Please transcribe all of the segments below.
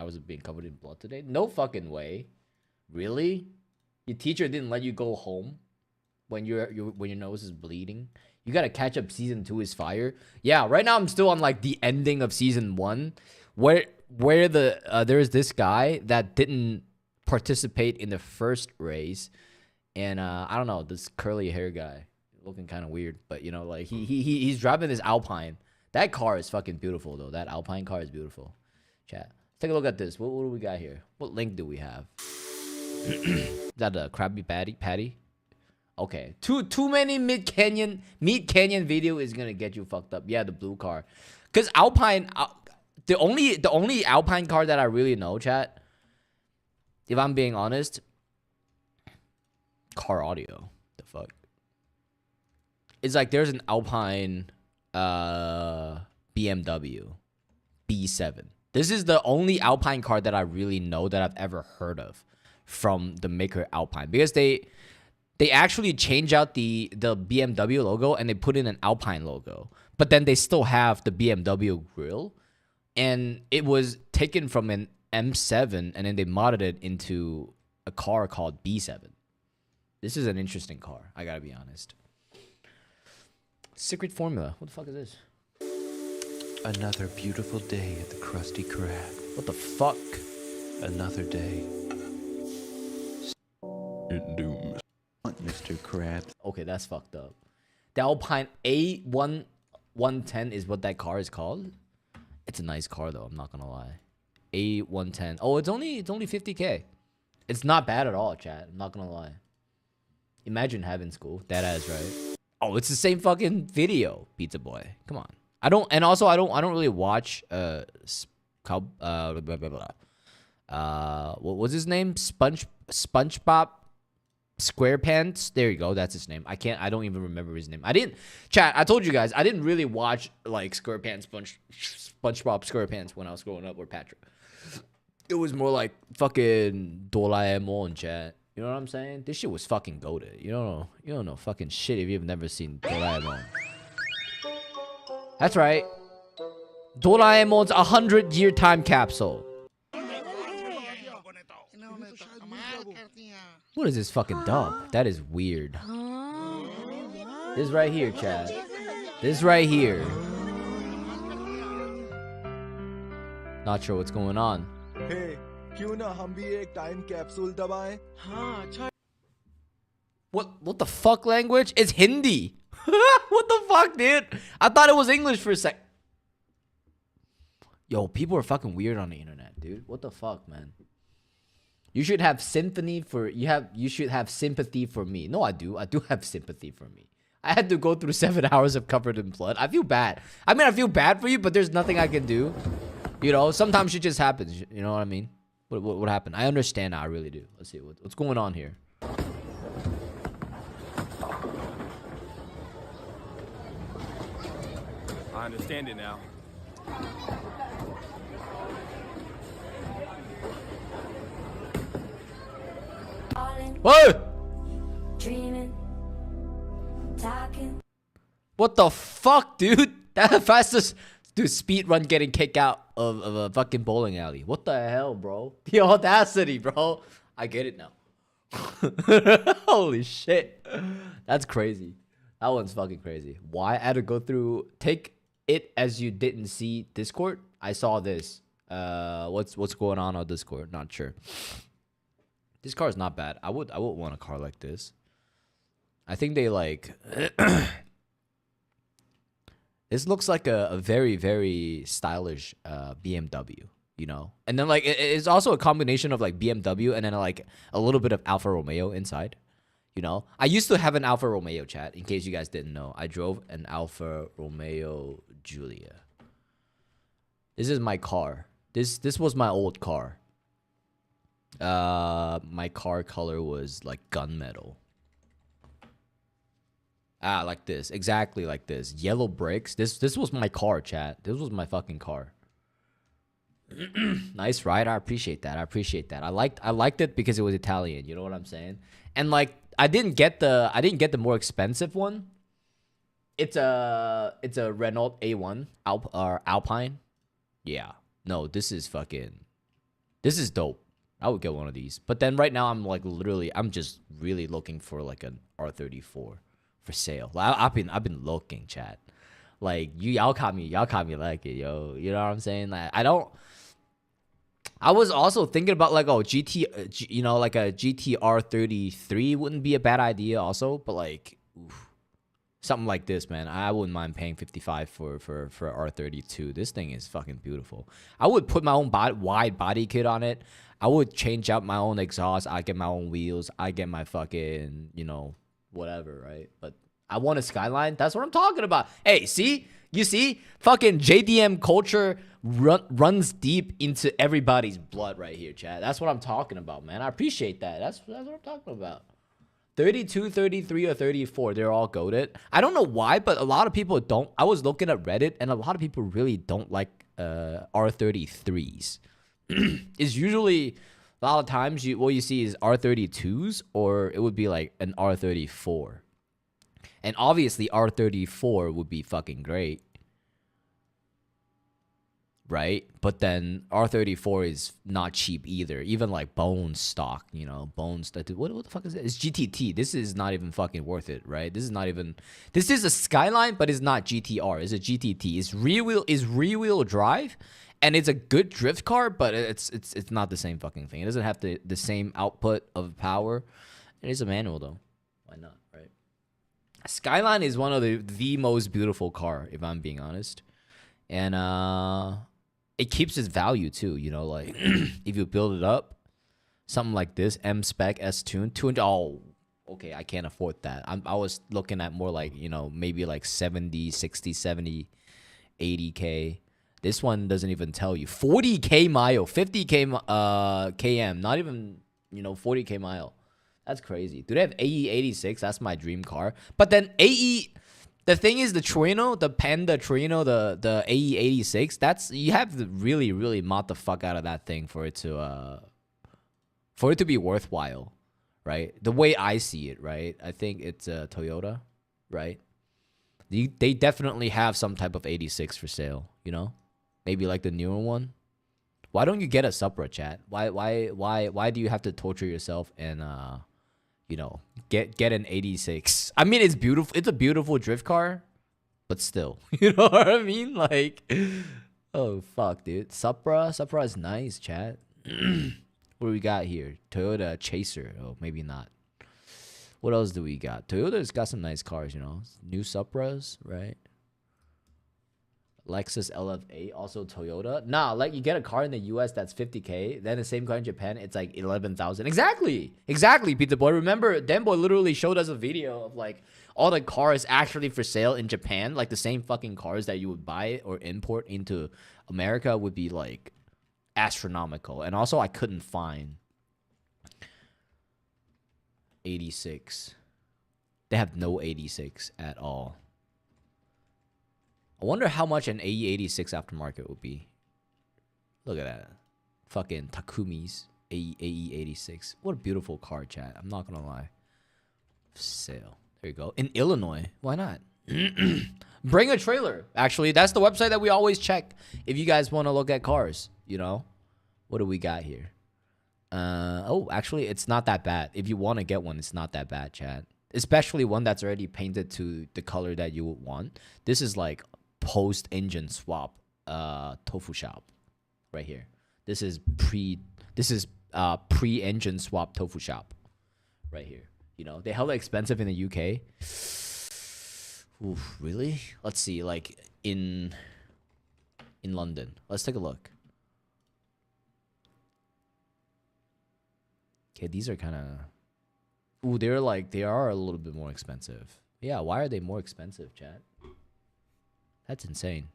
hours of being covered in blood today. No fucking way. Really? Your teacher didn't let you go home when when your nose is bleeding? You gotta catch up. Season 2 is fire. Yeah, right now I'm still on like the ending of season 1, where there's this guy that didn't participate in the first race, and I don't know, this curly hair guy looking kind of weird, but you know, like he's driving this Alpine. That car is fucking beautiful though. That Alpine car is beautiful. Chat. Let's take a look at this. What do we got here? What link do we have? Is that a Krabby Patty? Okay. Too many Mid Canyon video is gonna get you fucked up. Yeah, the blue car. Cause Alpine, the only Alpine car that I really know, chat, if I'm being honest, car audio. The fuck? It's like there's an Alpine BMW B7. This is the only Alpine car that I really know that I've ever heard of from the maker Alpine, because they actually change out the BMW logo and they put in an Alpine logo, but then they still have the BMW grille, and it was taken from an M7 and then they modded it into a car called B7. This is an interesting car, I gotta be honest. Secret formula. What the fuck is this? Another beautiful day at the Krusty Krab. What the fuck? Another day. It dooms. Mr. Krabs. Okay, that's fucked up. The Alpine A110 is what that car is called. It's a nice car though, I'm not gonna lie. A110. Oh, it's only 50K. It's not bad at all, chat. I'm not gonna lie. Imagine having school. That ass, right? Oh, it's the same fucking video, Pizza Boy. Come on. I don't really watch what was his name? SpongeBob SquarePants. There you go. That's his name. I don't even remember his name. Chat, I told you guys, I didn't really watch like SquarePants, SpongeBob SquarePants when I was growing up with Patrick. It was more like fucking Doraemon, chat. You know what I'm saying? This shit was fucking goated. You don't know fucking shit if you've never seen Doraemon. That's right. Doraemon's 100-year time capsule. What is this fucking dub? That is weird. This right here, chat. This right here. Not sure what's going on. Hey, क्यों ना हम भी एक time capsule दबाएं? हाँ, अच्छा. What the fuck language? It's Hindi. What the fuck, dude? I thought it was English for a sec. Yo, people are fucking weird on the internet, dude. What the fuck, man? You should have sympathy for me. No, I do. I do have sympathy for me. I had to go through 7 hours of covered in blood. I feel bad. I mean, I feel bad for you, but there's nothing I can do. You know, sometimes shit just happens. You know what I mean? What happened? I understand now. I really do. Let's see what's going on here. I understand it now. Whoa! What the fuck, dude? That the fastest dude speed run getting kicked out of a fucking bowling alley. What the hell, bro? The audacity, bro. I get it now. Holy shit. That's crazy. That one's fucking crazy. Why? I had to go through take it as you didn't see Discord. I saw this. What's going on Discord? Not sure. This car is not bad. I would want a car like this. I think they like this looks like a very, very stylish BMW, you know? And then like it's also a combination of like BMW and then like a little bit of Alfa Romeo inside, you know? I used to have an Alfa Romeo, chat, in case you guys didn't know. I drove an Alfa Romeo Giulia. This is my car. This was my old car. My car color was like gunmetal. Like this. Exactly like this. Yellow bricks. This was my car, chat. This was my fucking car. Nice ride. I appreciate that. I liked it because it was Italian. You know what I'm saying? And like I didn't get the more expensive one. It's a Renault A1 Alpine. Yeah. No, this is fucking This is dope. I would get one of these. But then right now I'm like literally I'm just really looking for like an R34 for sale. Like, I've been looking, chat. Like y'all caught me like it, yo. You know what I'm saying? Like I was also thinking about like you know, like a GTR 33 wouldn't be a bad idea also, but like oof, something like this, man. I wouldn't mind paying 55 for R32. This thing is fucking beautiful. I would put my own wide body kit on it. I would change out my own exhaust. I get my own wheels. I get my fucking, you know, whatever, right? But I want a Skyline. That's what I'm talking about. Hey, see? You see? Fucking JDM culture runs deep into everybody's blood right here, Chad. That's what I'm talking about, man. I appreciate that. That's what I'm talking about. 32, 33, or 34, they're all goated. I don't know why, but a lot of people don't. I was looking at Reddit, and a lot of people really don't like R33s. It's usually a lot of times what you see is R32s, or it would be like an R34. And obviously R34 would be fucking great, right? But then R34 is not cheap either. Even like bone stock, you know, bones that what the fuck is it? It's GTT. This is not even fucking worth it, right? This is a Skyline, but it's not GTR. It's a GTT. It's rear wheel drive, and it's a good drift car, but it's not the same fucking thing. It doesn't have the same output of power. It is a manual though. Why not, right? Skyline is one of the most beautiful car, if I'm being honest. And it keeps its value too, you know, like if you build it up, something like this, M spec S tune, 200. Oh, okay, I can't afford that. I was looking at more like, you know, maybe like 70, 60, 70, 80K. This one doesn't even tell you. 40K mile, 50K km, not even, you know, 40K mile. That's crazy. Do they have AE86? That's my dream car. But then the thing is, the Torino, the Panda Torino, the AE86, that's, you have to really, really mod the fuck out of that thing for it to be worthwhile, right? The way I see it, right? I think it's Toyota, right? They definitely have some type of 86 for sale, you know? Maybe like the newer one. Why don't you get a Supra, chat? Why do you have to torture yourself and you know, get an 86? I mean, it's beautiful. It's a beautiful drift car, but still, you know what I mean? Like, oh fuck, dude. Supra is nice, chat. What do we got here? Toyota Chaser. Oh, maybe not. What else do we got? Toyota's got some nice cars, you know. New Supras, right? Lexus LF8, also Toyota. Nah, like you get a car in the US that's 50K, then the same car in Japan, it's like 11,000. Exactly, Pizza Boy. Remember, Denboy literally showed us a video of like all the cars actually for sale in Japan, like the same fucking cars that you would buy or import into America would be like astronomical. And also, I couldn't find 86. They have no 86 at all. I wonder how much an AE86 aftermarket would be. Look at that. Fucking Takumi's AE86. What a beautiful car, chat. I'm not going to lie. Sale. There you go. In Illinois. Why not? Bring a trailer. Actually, that's the website that we always check if you guys want to look at cars. You know? What do we got here? Oh, actually, it's not that bad. If you want to get one, it's not that bad, chat. Especially one that's already painted to the color that you would want. This is like post-engine swap tofu shop right here. This is pre-engine swap tofu shop right here. You know, they hella expensive in the UK. Oof, really? Let's see, like in London. Let's take a look. Okay, these are kind of they are a little bit more expensive. Yeah, why are they more expensive, chat? That's insane.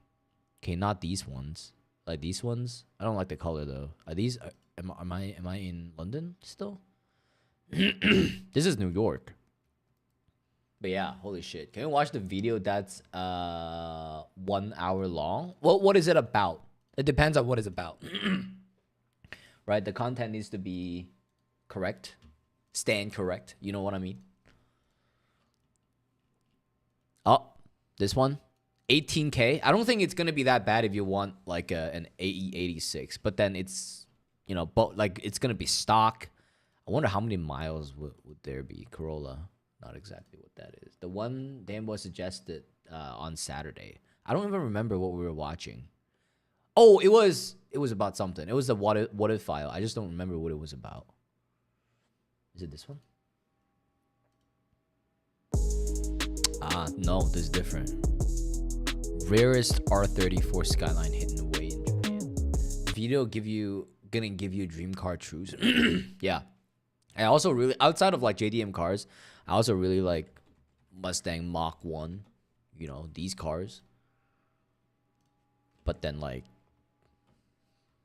Okay, not these ones. Like these ones. I don't like the color though. Are these? Am I in London still? This is New York. But yeah, holy shit. Can you watch the video that's 1 hour long? Well, what is it about? It depends on what it's about. Right? The content needs to be correct. Stand correct. You know what I mean? Oh, this one. 18K. I don't think it's going to be that bad if you want like an AE86. But then it's you know, but like it's gonna be stock. I wonder how many miles would there be. Corolla, not exactly what that is. The one Dan Boy suggested on Saturday. I don't even remember what we were watching. Oh, it was about something. It was the what if file. I just don't remember what it was about. Is it this one? No, this is different. Rarest R34 Skyline hidden away in Japan. Video gonna give you dream car truths. Yeah. I also really, outside of like JDM cars, I also really like Mustang Mach 1. You know, these cars. But then like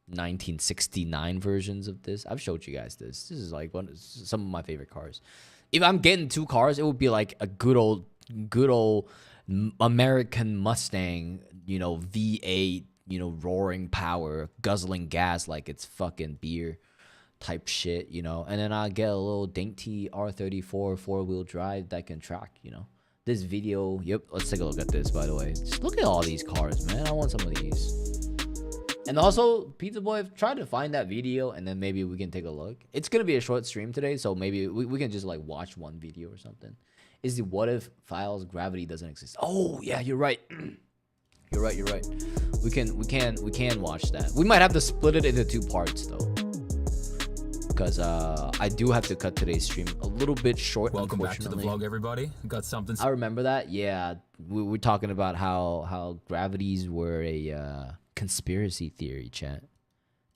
1969 versions of this. I've showed you guys this. This is like some of my favorite cars. If I'm getting two cars, it would be like a good old American Mustang, you know, V8, you know, roaring power, guzzling gas like it's fucking beer type shit, you know. And then I'll get a little dainty R34 4-wheel drive that can track, you know. This video, yep, let's take a look at this, by the way. Just look at all these cars, man. I want some of these. And also, Pizza Boy, try to find that video, and then maybe we can take a look. It's going to be a short stream today, so maybe we can just, like, watch one video or something. Is the what if files gravity doesn't exist? Oh, yeah, you're right. You're right. We can watch that. We might have to split it into 2 parts, though. Because I do have to cut today's stream a little bit short. Welcome back to the vlog, everybody. Got something. I remember that. Yeah, we're talking about how gravities were a conspiracy theory, chat.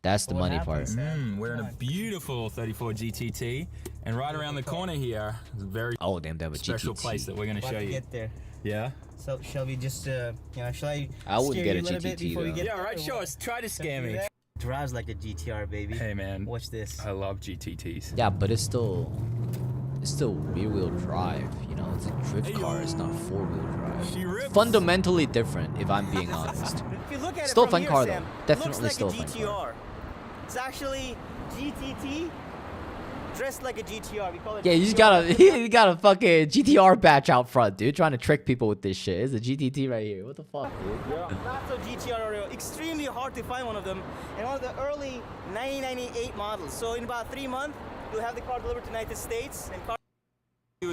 That's the money part. We're in a beautiful 34 GTT, and right around the corner here is a very damn special GTT. place that we're gonna show you. Get there. Yeah. So shall we just shall I wouldn't scare get you a little bit GTT before we though. get Yeah. there, Right. or Sure. what? Try to scare me. Drives like a GTR, baby. Hey, man. Watch this. I love GTTs. Yeah, but it's still rear wheel drive. You know, it's a drift car. It's not 4-wheel drive. She rips. Fundamentally different, if I'm being honest. If you look at Still it a from fun here, car, Sam, though. Definitely looks still like a a fun GTR. car. It's actually GTT dressed like a GTR. We call it. Yeah, you just GTR. you got a fucking GTR badge out front, dude. Trying to trick people with this shit. It's a GTT right here. What the fuck, dude? Not so GTR or extremely hard to find one of them, and one of the early 1998 models. So in about 3 months, you'll have the car delivered to the United States. And car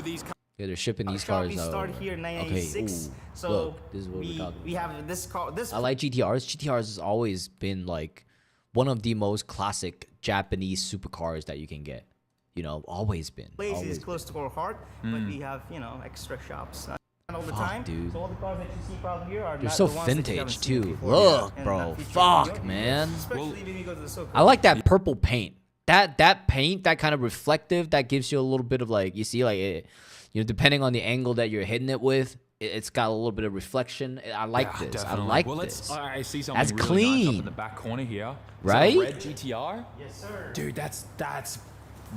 These Yeah, they're shipping these shop cars we out. started here in 1996. Okay, ooh, so look, this is what we're talking we have this car. This I like GTRs. GTRs has always been like one of the most classic Japanese supercars that you can get. You know, always been. place Always is close to our heart, but we have extra shops. Not all the Fuck, time. dude. So all the cars that you see probably here are They're not so the ones that you haven't vintage seen too. before. Look, And bro. not featured Fuck, in your man. videos, especially when you go to the SoCal. I like that purple paint. That paint, that kind of reflective, that gives you a little bit of like, you see, like, it, you know, depending on the angle that you're hitting it with, it's got a little bit of reflection. I like this. Definitely. I like well, this. I see something That's really nice clean. up in the back corner here. Is Right? that a red GTR? Yes, sir. Dude, that's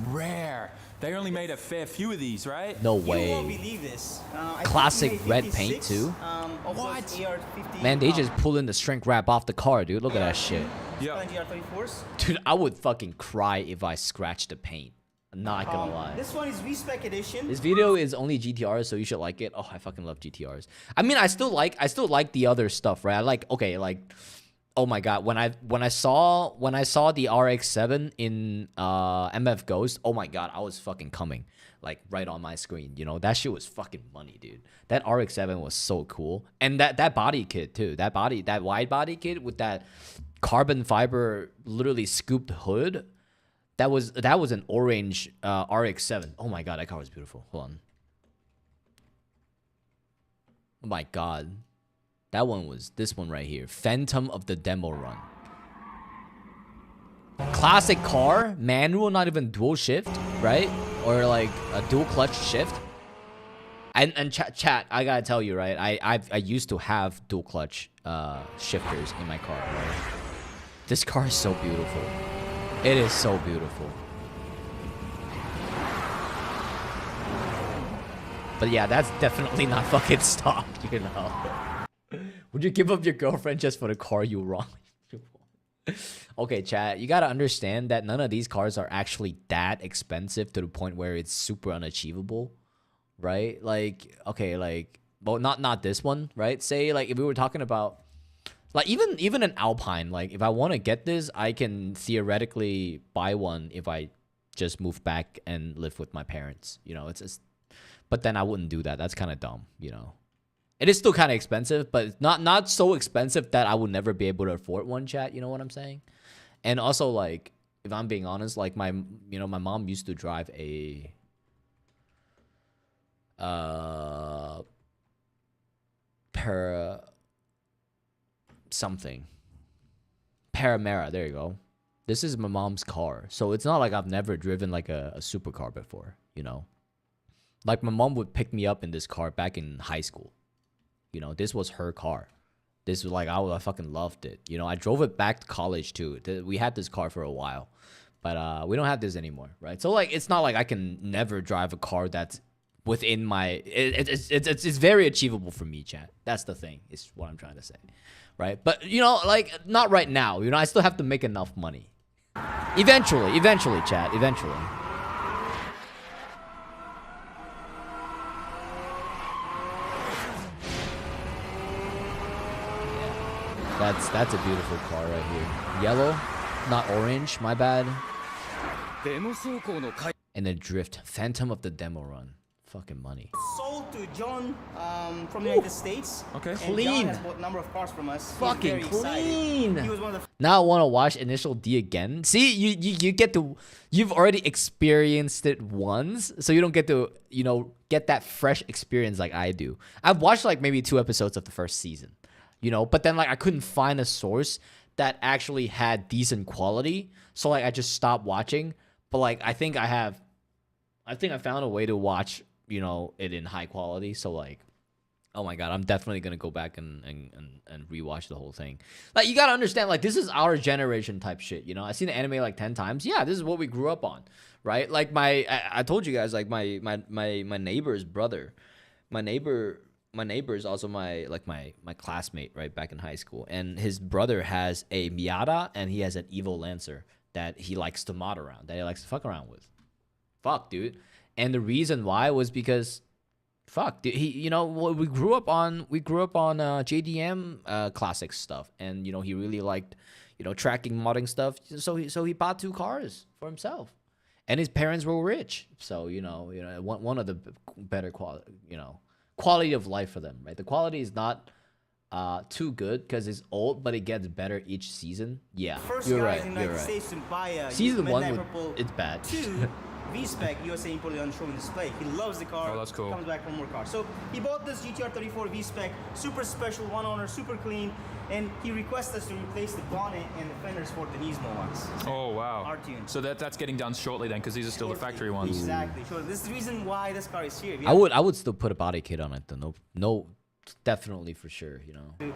rare. They only made a fair few of these, right? No You won't way. believe this. I think Classic we made red 56, paint, too. Of What? those AR-50, Man, they just pulling the shrink wrap off the car, dude. Look at that shit. Yeah. GR34s. Dude, I would fucking cry if I scratched the paint. I'm not gonna lie. This one is V-Spec edition. This video is only GTRs, so you should like it. Oh, I fucking love GTRs. I mean, I still like the other stuff, right? I like, okay, like, oh my god, when I saw the RX-7 in MF Ghost, oh my god, I was fucking coming, like, right on my screen. You know, that shit was fucking money, dude. That RX-7 was so cool, and that body kit too. That wide body kit with that carbon fiber, literally scooped hood. That was an orange RX-7. Oh my god, that car was beautiful. Hold on. Oh my god. That one was this one right here. Phantom of the Demo Run. Classic car, manual, not even dual shift, right? Or like a dual clutch shift. And chat, I gotta tell you, right? I used to have dual clutch shifters in my car, right? This car is so beautiful. It is so beautiful. But yeah, that's definitely not fucking stock, you know. Would you give up your girlfriend just for the car you wrongly bought? Okay, chat, you gotta understand that none of these cars are actually that expensive to the point where it's super unachievable, right? Like, okay, like, well, not this one, right? Say, like, if we were talking about Like even an Alpine, like if I want to get this, I can theoretically buy one if I just move back and live with my parents. You know, it's just, but then I wouldn't do that. That's kind of dumb, you know. It is still kind of expensive, but it's not so expensive that I would never be able to afford one, chat. You know what I'm saying? And also, like, if I'm being honest, like my mom used to drive a Paramera. There you go. This is my mom's car, so it's not like I've never driven like a supercar before, you know. Like my mom would pick me up in this car back in high school. You know, this was her car. This was like I fucking loved it. You know, I drove it back to college too. We had this car for a while, but we don't have this anymore, right? So like, it's not like I can never drive a car that's within my. It's very achievable for me, chat. That's the thing. Is what I'm trying to say, right? But you know, like not right now. You know, I still have to make enough money. Eventually, chat. Eventually. Yeah. That's a beautiful car right here. Yellow, not orange. My bad. And then drift. Phantom of the Demo Run. Fucking money. Sold to John from the United States. Okay. And Clean. John has bought a number of cars from us. He's Fucking very excited. clean. He was one of the Now I want to watch Initial D again. See, you get to, you've already experienced it once, so you don't get to, you know, get that fresh experience like I do. I've watched like maybe 2 episodes of the first season, you know, but then like I couldn't find a source that actually had decent quality, so like I just stopped watching. But like I think I found a way to watch, you know, it in high quality. So like, oh my god, I'm definitely gonna go back and rewatch the whole thing. Like, you gotta understand, like, this is our generation type shit, you know. I've seen the anime like 10 times. Yeah, this is what we grew up on, right? Like I told you guys, like my neighbor's brother, my neighbor is also my classmate, right, back in high school, and his brother has a Miata and he has an Evo Lancer that he likes to mod around, that he likes to fuck around with. Fuck, dude. And the reason why was because, fuck, dude, he, you know, we grew up on JDM classic stuff, and you know, he really liked, you know, tracking modding stuff. So he bought 2 cars for himself, and his parents were rich. So you know, one of the better quality of life for them, right? The quality is not too good because it's old, but it gets better each season. Yeah, first you're guys right. in the You're United right. States to buy a Season 1 Midnight Purple it's bad. 2 V-Spec USA imported on showing display. He loves the car. Oh, that's cool. Comes back for more cars. So he bought this GTR 34 V-Spec, super special, one owner, super clean, and he requested us to replace the bonnet and the fenders for the Nismo ones. Oh wow. Our tune. So that's getting done shortly then, because these are still the factory ones. Exactly. So this is the reason why this car is here. I would still put a body kit on it though. No, definitely for sure. You know. Do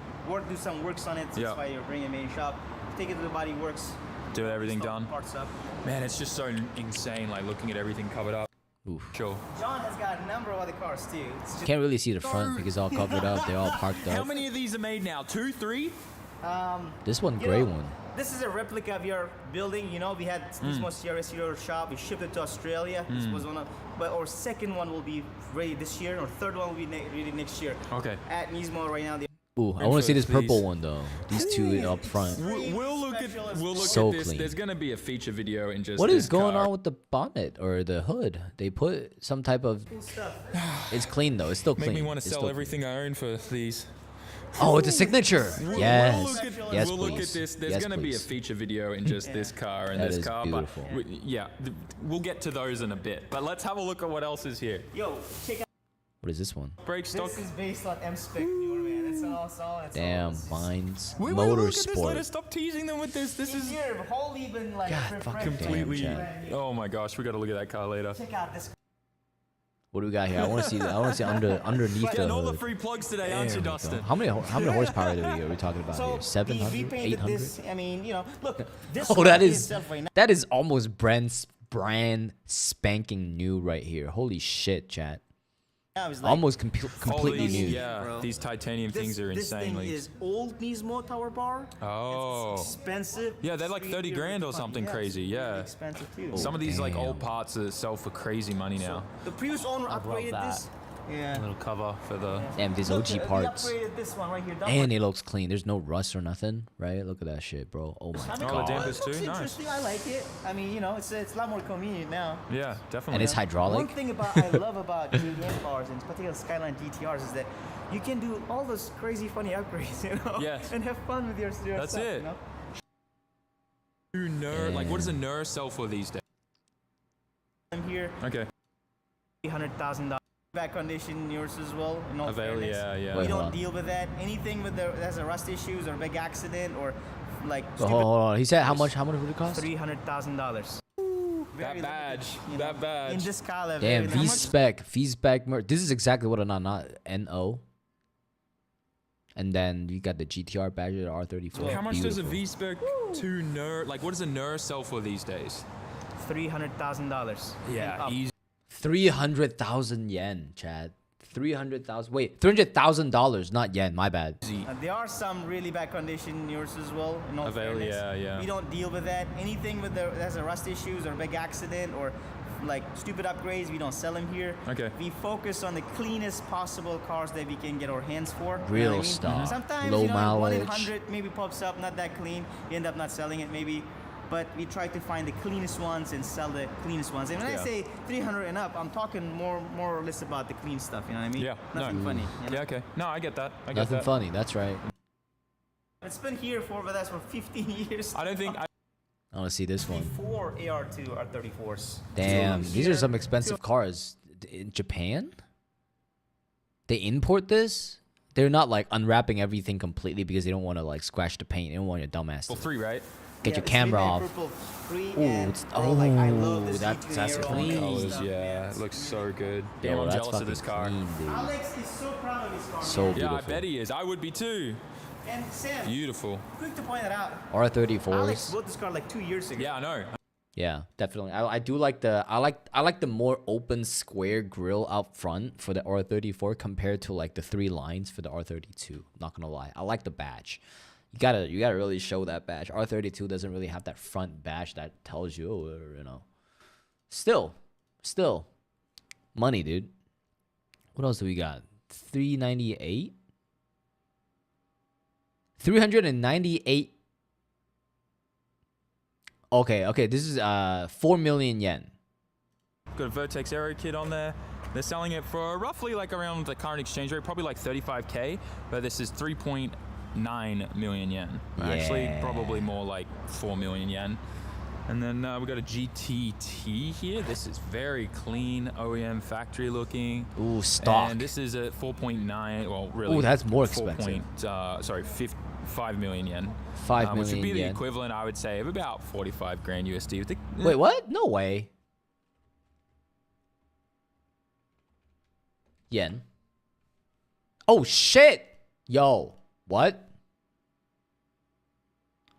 some works on it. So that's why you're bringing it in shop. Take it to the body works. Do everything install done. Parts up. Man, it's just so insane, like looking at everything covered up. Oof. Sure. John has got a number of other cars too. It's just Can't really see the front because it's all covered up. They're all parked How up. many of these are made now? 2, 3? This one, you gray know, one. This is a replica of your building. You know, we had Nismo Sierra Zero shop. We shipped it to Australia. This was one of, but our second one will be ready this year. Our third one will be ready next year. Okay. At Nismo right now. Ooh, I want to see this Info, purple please. one though. These 2 up front. We'll look at So this. clean. There's gonna be a feature video in just What this is going car. on with the bonnet or the hood? They put some type of. Cool stuff. It's clean though. It's still Make clean. me want to It's sell still everything I own for these. clean. Oh, it's a signature. Yes. Yes, we'll look at please. this. There's Yes, going to be a please. feature video in just this car and That this is car. beautiful. But we'll get to those in a bit. But let's have a look at what else is here. Yo, check out. What is this one? Brake stock. This is based on M-Spec newer, man. That's all. That's Damn, all. mines. Wait, look at this. Let Motorsport. us stop teasing them with this. This is Here, wholly been like God, fucking completely. Damn, Chad. Oh my gosh, we got to look at that car later. Check out this. What do we got here? I want to see. Underneath the Getting all the hood. free plugs today, There aren't you, we go. Dustin? How many horsepower are we talking about So here? 700, we painted 800? this. I mean, you know, look. This Oh, car that in is itself right now. that is almost brand spanking new right here. Holy shit, chat. Is like, Almost completely these, new. Yeah, bro. these titanium things are This thing insanely. is old Nismo tower bar. Oh. It's expensive. Yeah, they're like 30 Extremely grand or refined. something Yeah, crazy, it's really yeah. expensive too. Some of these like Damn. old parts that sell for crazy money now. The previous owner love upgraded that. this Yeah. little cover for the. Damn, these Look, OG parts. We upgraded this one right here. And it looks clean. There's no rust or nothing, right? Look at that shit, bro. Oh my I mean, Oh, the god. dampers it looks too? Nice. interesting. I like it. I mean, you know, it's a lot more convenient now. Yeah, definitely. And it's One hydraulic. thing I love about JDM cars, and particularly Skyline GTRs, is that you can do all those crazy, funny upgrades, you know, Yes. and have fun with your That's stuff. it. You know? Like, what does a NER sell for these days? I'm here, Okay. $300,000 back condition yours as well. In all Avail, fairness. yeah. Wait, We hold don't on. deal with that. Anything with that has a rust issues or a big accident or like But hold on. He said how much would it cost? $300,000. That badge. You know, That badge. in this color. Damn, very nice. V spec This is exactly what a not NO. And then you got the GTR badge, the R34. How much does a Beautiful. V-Spec 2 NER, like what does a NER sell for these days? $300,000. Yeah, and up. easy. 300,000 yen, Chad. 300,000. Wait, $300,000, not yen. My bad. There are some really bad condition yours as well. In all Avail, fairness. yeah. We don't deal with that. Anything with that has a rust issues or a big accident or like stupid upgrades, we don't sell them here. Okay. We focus on the cleanest possible cars that we can get our hands for. You know Real what I mean? stuff. Sometimes Low you know, 1 in mileage. 100 maybe pops up not that clean. You end up not selling it maybe. But we try to find the cleanest ones and sell the cleanest ones. And when I Yeah. say 300 and up, I'm talking more or less about the clean stuff. You know what I mean? Yeah, Nothing no. funny. You know? Yeah, okay. No, I get that. I get Nothing that. funny. That's right. It's been here with us for 15 years. I don't think. I want to see this one. Before AR2 R34s. Damn, So these are here- some expensive cars. In Japan? They import this? They're not like unwrapping everything completely because they don't want to like scratch the paint. They don't want your dumbass Well, to 3, right? get Yeah, your it's camera midnight off. Purple 3 Ooh, and it's- bro, like, I love oh, this that's- G2 that's Aero clean. and Colors, stuff, yeah. man. It looks so good. Yo, Damn, I'm that's jealous of fucking this car. clean, dude. Alex is so proud of his car. So man. Yeah, I beautiful. bet he is. I would be too. And Sam, Beautiful. quick to point that out. Alex R34s. bought this car like 2 years ago. Yeah, I know. Yeah, definitely. I do like I like the more open square grill out front for the R34 compared to like the 3 lines for the R32. Not gonna lie, I like the badge. You gotta really show that badge. R32 doesn't really have that front badge that tells you, oh, you know. Still, money, dude. What else do we got? 398. 398. Okay, this is 4 million yen. Got a Vertex Aero kit on there. They're selling it for roughly like around the current exchange rate, probably like 35K, but this is 3.9 million yen. Actually, Yeah. probably more like 4 million yen. And then we got a GTT here. This is very clean, OEM factory looking. Ooh, stock. And this is at 4.9, well, really. Ooh, that's more 4 expensive. Sorry, 5 million yen. 5 Which would be million the yen. equivalent, I would say, of about 45 grand USD. Wait, what? No way. Yen. Oh shit! Yo, what?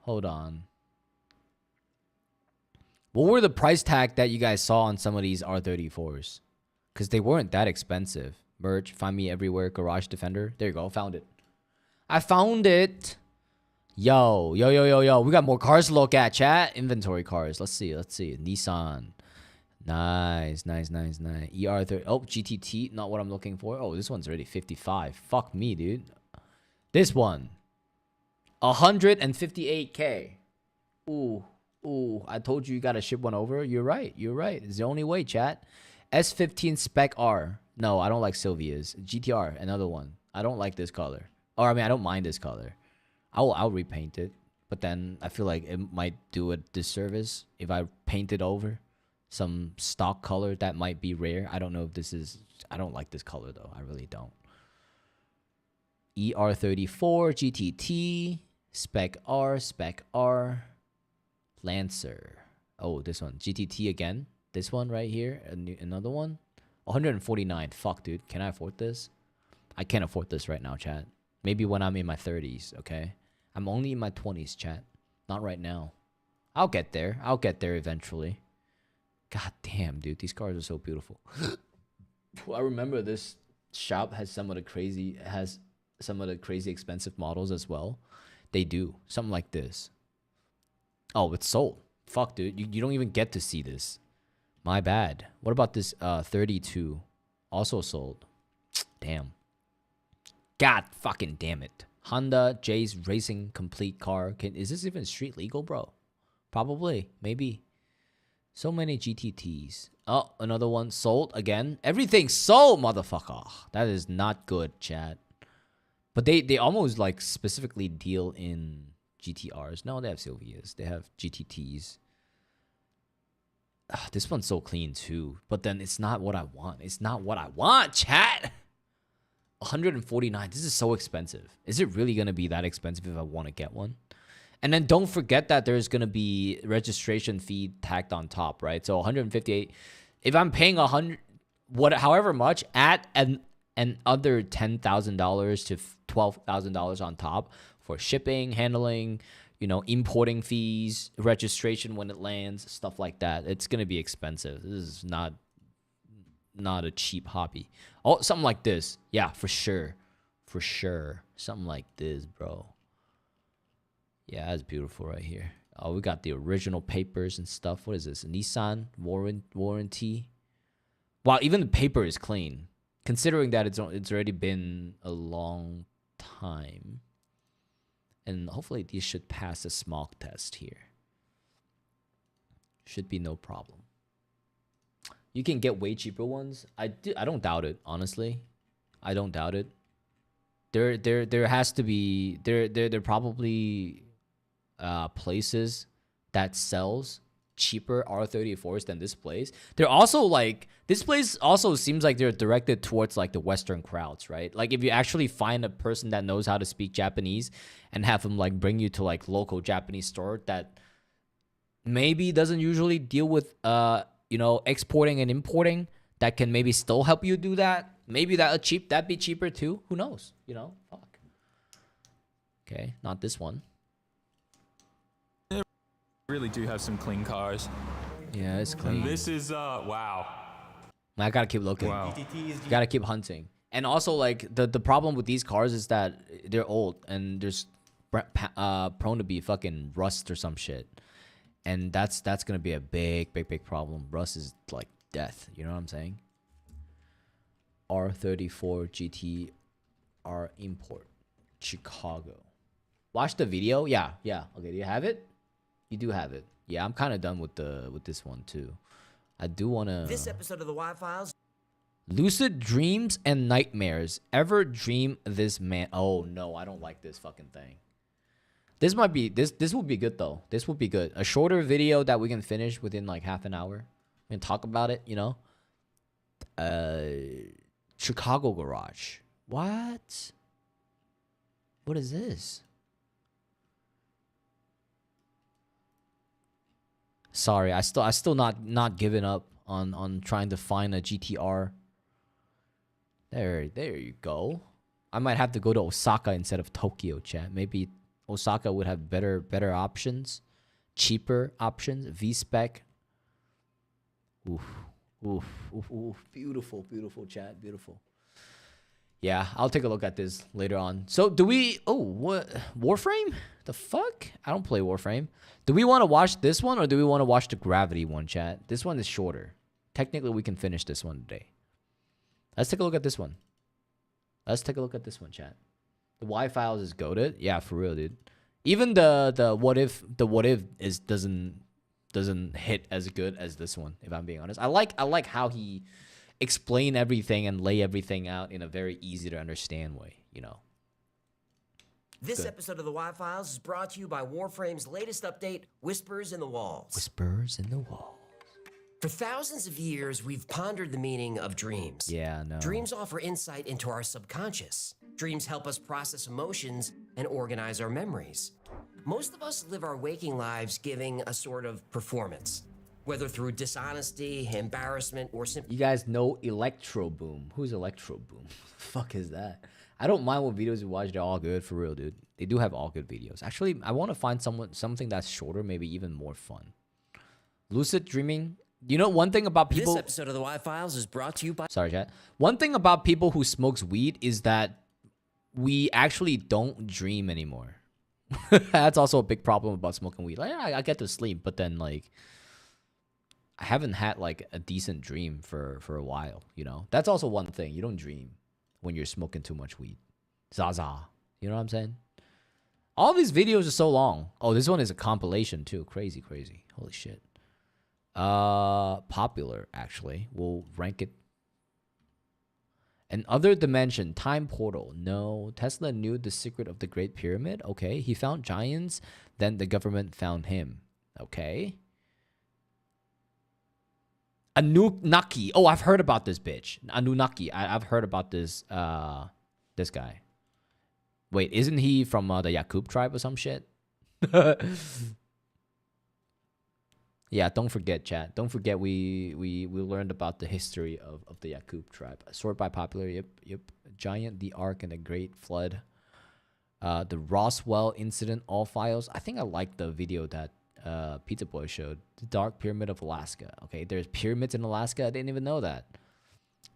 Hold on. What were the price tag that you guys saw on some of these R34s? Because they weren't that expensive. Merch, find me everywhere, Garage Defender. There you go, found it. I found it. Yo. We got more cars to look at, chat. Inventory cars. Let's see. Nissan. Nice. ER30. Oh, GTT. Not what I'm looking for. Oh, this one's already 55. Fuck me, dude. This one. 158K. Ooh. I told you gotta ship one over. You're right. It's the only way, chat. S15 Spec R. No, I don't like Sylvia's. GTR. Another one. I don't like this color. Or, I mean, I don't mind this color. I'll repaint it. But then I feel like it might do a disservice if I paint it over some stock color that might be rare. I don't know if this is... I don't like this color, though. I really don't. ER34, GTT, Spec R, Lancer. Oh, this one. GTT again. This one right here. Another one. 149. Fuck, dude. Can I afford this? I can't afford this right now, chat. Maybe when I'm in my 30s, okay? I'm only in my 20s, chat. Not right now. I'll get there. I'll get there eventually. God damn, dude. These cars are so beautiful. I remember this shop has some of the crazy expensive models as well. They do. Something like this. Oh, it's sold. Fuck, dude. You don't even get to see this. My bad. What about this 32? Also sold. Damn. God fucking damn it. Honda J's Racing Complete car. Is this even street legal, bro? Probably. Maybe. So many GTTs. Oh, another one sold again. Everything sold, motherfucker. That is not good, chat. But they almost like specifically deal in GTRs. No, they have Sylvias. They have GTTs. This one's so clean too. But then it's not what I want. It's not what I want, chat. 149. This is so expensive. Is it really going to be that expensive if I want to get one? And then don't forget that there's going to be registration fee tacked on top, right? So 158. If I'm paying however much, add an other $10,000 to $12,000 on top for shipping, handling, importing fees, registration when it lands, stuff like that. It's going to be expensive. This is not a cheap hobby. Oh, something like this. Yeah, for sure. For sure. Something like this, bro. Yeah, that's beautiful right here. Oh, we got the original papers and stuff. What is this? Nissan warranty. Wow, even the paper is clean. Considering that it's already been a long time. And hopefully these should pass the smog test here. Should be no problem. You can get way cheaper ones. I don't doubt it, honestly. I don't doubt it. There has to be there probably places that sells cheaper R34s than this place. They're also like this place also seems like they're directed towards like the Western crowds, right? Like if you actually find a person that knows how to speak Japanese and have them like bring you to like local Japanese store that maybe doesn't usually deal with exporting and importing, that can maybe still help you do that. Maybe that'd be cheaper too. Who knows? Fuck. Okay, not this one. Really do have some clean cars. Yeah, it's clean. And this is wow. I gotta keep looking. Wow. Gotta keep hunting. And also, like the problem with these cars is that they're old and there's prone to be fucking rust or some shit. And that's gonna be a big problem. Rust is like death. You know what I'm saying? R34 GT R import Chicago. Watch the video. Yeah. Okay, do you have it? You do have it. Yeah, I'm kind of done with this one too. I do wanna. This episode of the Y-Files. Lucid dreams and nightmares. Ever dream this man? Oh no, I don't like this fucking thing. This might be this would be good though. This would be good. A shorter video that we can finish within like half an hour. We can talk about it, Chicago garage. What? What is this? Sorry, I still not giving up on trying to find a GTR. There you go. I might have to go to Osaka instead of Tokyo, chat. Maybe Osaka would have better options, cheaper options, V-spec. Oof. Beautiful, chat. Beautiful. Yeah, I'll take a look at this later on. So do we... Oh, what? Warframe? The fuck? I don't play Warframe. Do we want to watch this one or do we want to watch the Gravity one, chat? This one is shorter. Technically, we can finish this one today. Let's take a look at this one. Let's take a look at this one, chat. The Y-Files is goated. Yeah, for real, dude. Even the what if is doesn't hit as good as this one, if I'm being honest. I like how he explain everything and lay everything out in a very easy to understand way, This episode of the Y-Files is brought to you by Warframe's latest update, Whispers in the Walls. Whispers in the Walls. For thousands of years, we've pondered the meaning of dreams. Yeah, no. Dreams offer insight into our subconscious. Dreams help us process emotions and organize our memories. Most of us live our waking lives giving a sort of performance, whether through dishonesty, embarrassment, or simply... You guys know Electro Boom. Who's Electro Boom? Fuck is that? I don't mind what videos you watch. They're all good, for real, dude. They do have all good videos. Actually, I want to find something that's shorter, maybe even more fun. Lucid dreaming. One thing about people... This episode of the Y-Files is brought to you by... Sorry, chat. One thing about people who smokes weed is that we actually don't dream anymore. That's also a big problem about smoking weed. Like, I get to sleep, but then, like... I haven't had, like, a decent dream for a while, That's also one thing. You don't dream. when you're smoking too much weed. Zaza. You know what I'm saying? All these videos are so long. Oh, this one is a compilation too. Crazy, crazy. Holy shit. Popular, actually. We'll rank it. Another dimension, time portal. No. Tesla knew the secret of the Great Pyramid. Okay. He found giants. Then the government found him. Okay. Anunnaki. Oh, I've heard about this bitch. Anunnaki. I've heard about this this guy. Wait, isn't he from the Yakub tribe or some shit? Yeah, don't forget, chat. Don't forget we learned about the history of the Yakub tribe. Sort by popular. Yep. Giant, the Ark, and the Great Flood. The Roswell incident, all files. I think I liked the video that Pizza Boy showed. The Dark Pyramid of Alaska. Okay, there's pyramids in Alaska. I didn't even know that.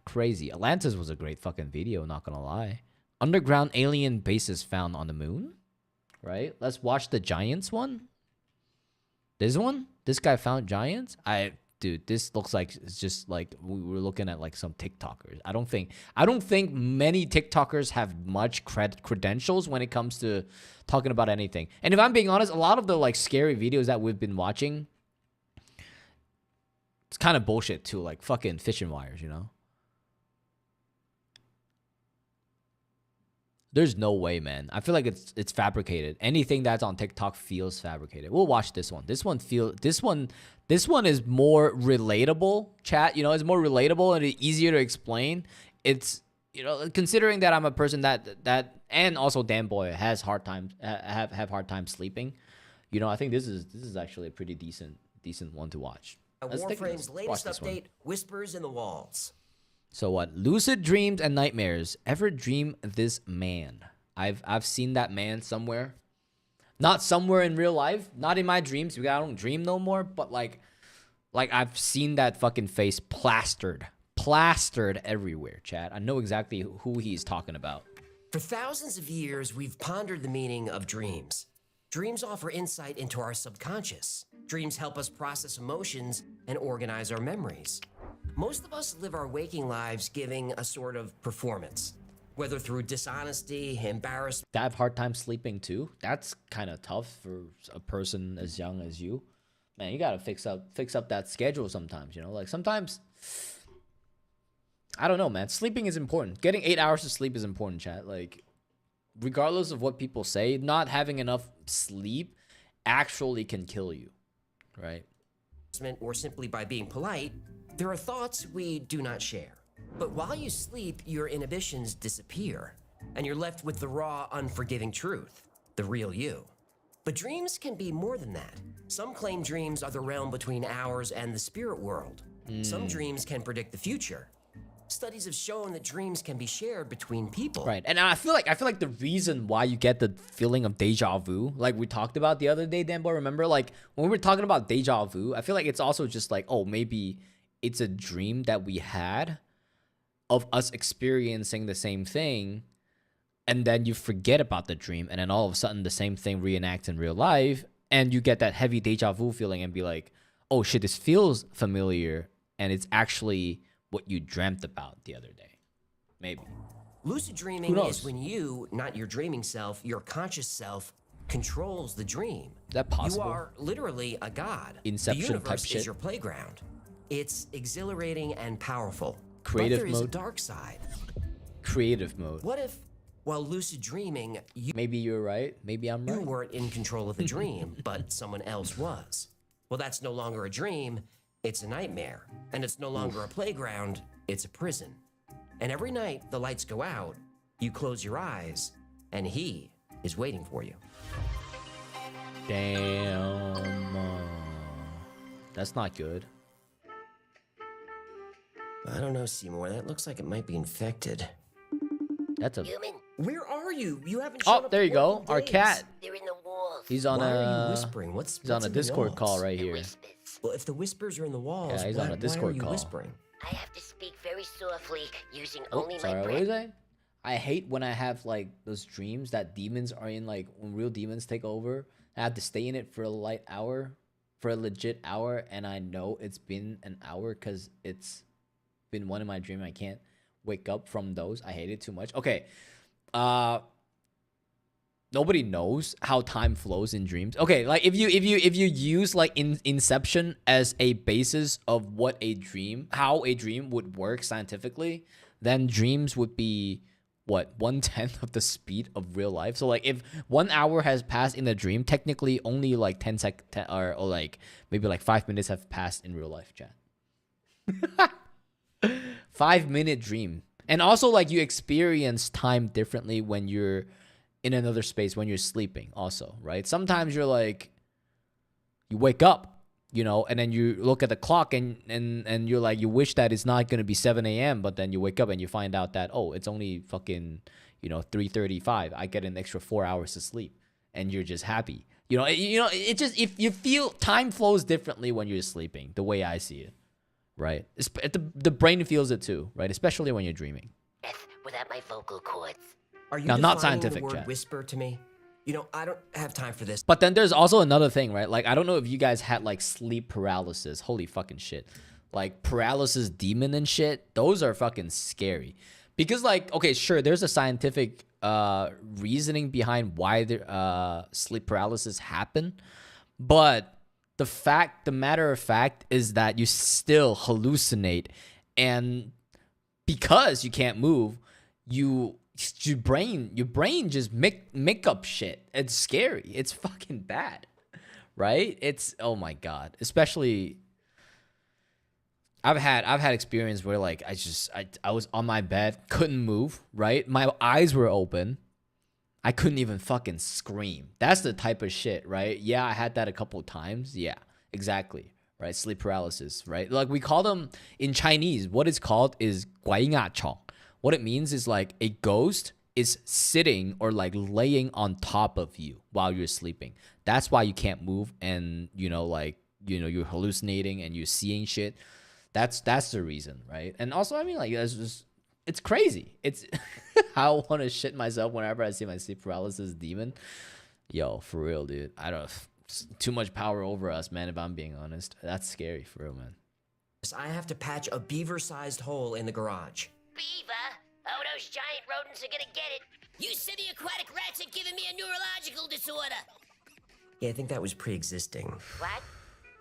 Crazy. Atlantis was a great fucking video, not gonna lie. Underground alien bases found on the moon. Right? Let's watch the giants one. This one? This guy found giants? Dude, this looks like it's just like we were looking at like some TikTokers. I don't think many TikTokers have much credentials when it comes to talking about anything. And if I'm being honest, a lot of the like scary videos that we've been watching, it's kind of bullshit too, like fucking fishing wires, you know? There's no way, man. I feel like it's fabricated. Anything that's on TikTok feels fabricated. We'll watch this one. This one is more relatable, chat. You know, it's more relatable and easier to explain. It's, you know, considering that I'm a person that and also Dan Boy has hard time have hard time sleeping. You know, I think this is actually a pretty decent one to watch. Warframe's latest update, Whispers in the Walls. So what? Lucid dreams and nightmares. Ever dream this man? I've seen that man somewhere. Not somewhere in real life. Not in my dreams because I don't dream no more. But like I've seen that fucking face plastered everywhere, chat. I know exactly who he's talking about. For thousands of years, we've pondered the meaning of dreams. Dreams offer insight into our subconscious. Dreams help us process emotions and organize our memories. Most of us live our waking lives giving a sort of performance, whether through dishonesty, embarrassment. I have a hard time sleeping too. That's kind of tough for a person as young as you. Man, you gotta fix up that schedule sometimes, you know? Like sometimes, I don't know, man. Sleeping is important. Getting 8 hours of sleep is important, chat. Like, regardless of what people say, not having enough sleep actually can kill you, right? Or simply by being polite, there are thoughts we do not share. But while you sleep, your inhibitions disappear, and you're left with the raw, unforgiving truth, the real you. But dreams can be more than that. Some claim dreams are the realm between ours and the spirit world. Some dreams can predict the future. Studies have shown that dreams can be shared between people. Right. And I feel like the reason why you get the feeling of deja vu, like we talked about the other day, Dan Boy, remember? Like when we were talking about deja vu, I feel like it's also just like, oh, maybe it's a dream that we had of us experiencing the same thing, and then you forget about the dream, and then all of a sudden the same thing reenacts in real life, and you get that heavy deja vu feeling and be like, oh shit, this feels familiar, and it's actually what you dreamt about the other day. Maybe. Lucid dreaming is when you, not your dreaming self, your conscious self, controls the dream. Is that possible? You are literally a god. Inception the universe type shit. is your playground. It's exhilarating and powerful. Creative but there is mode. a dark side. Creative mode. What if, while lucid dreaming, Maybe you're right. Maybe I'm you right. weren't in control of the dream, but someone else was? Well, that's no longer a dream, it's a nightmare. And it's no longer a playground, it's a prison. And every night the lights go out, you close your eyes, and he is waiting for you. Damn. That's not good. I don't know, Seymour. That looks like it might be infected. That's a... Human, where are you? You haven't shown Oh, up there you for go. 14 Our days. cat. They're in the walls. He's on Why are a... you whispering? What's He's on what's a in the Discord walls? call right here. Whispers. Well, if the whispers are in the walls, Yeah, he's on a why are Discord you call. whispering? I have to speak very softly using Oh, only sorry, my what breath. was I? I hate when I have like those dreams that demons are in, like when real demons take over. I have to stay in it for a legit hour, and I know it's been an hour because it's been one in my dream. I can't wake up from those. I hate it too much. Okay. Nobody knows how time flows in dreams. Okay, like if you use like Inception as a basis of what a dream, how a dream would work scientifically, then dreams would be what, 1/10 of the speed of real life. So like if 1 hour has passed in a dream, technically only like 10 or like maybe like 5 minutes have passed in real life, chat. 5-minute dream. And also like you experience time differently when you're in another space, when you're sleeping also, right? Sometimes you're like, you wake up, you know, and then you look at the clock and you're like, you wish that it's not going to be 7 a.m. But then you wake up and you find out that, oh, it's only fucking, you know, 3:35. I get an extra 4 hours to sleep and you're just happy. It just, if you feel time flows differently when you're sleeping, the way I see it, right? The brain feels it too, right? Especially when you're dreaming. Without my vocal cords. Are you Now, not defining scientific, the word chat. whisper to me? You know, I don't have time for this. But then there's also another thing, right? Like, I don't know if you guys had like sleep paralysis. Holy fucking shit. Like paralysis demon and shit. Those are fucking scary. Because like, okay, sure, there's a scientific reasoning behind why the sleep paralysis happen. But the matter of fact is that you still hallucinate. And because you can't move, your brain just make up shit. It's scary. It's fucking bad, right? It's, oh my god. Especially, I've had experience where like I was on my bed, couldn't move, right? My eyes were open, I couldn't even fucking scream. That's the type of shit, right? Yeah, I had that a couple of times. Yeah, exactly. Right, sleep paralysis, right? Like we call them in Chinese. What it's called is 拐牙虫. What it means is like a ghost is sitting or like laying on top of you while you're sleeping. That's why you can't move, and you're hallucinating and you're seeing shit. That's the reason, right? And also, I mean, like it's crazy. It's I want to shit myself whenever I see my sleep paralysis demon. Yo, for real, dude. I don't. Too much power over us, man. If I'm being honest, that's scary for real, man. I have to patch a beaver-sized hole in the garage. Beaver? Oh, those giant rodents are gonna get it. You semi-aquatic rats are giving me a neurological disorder. Yeah, I think that was pre-existing. What?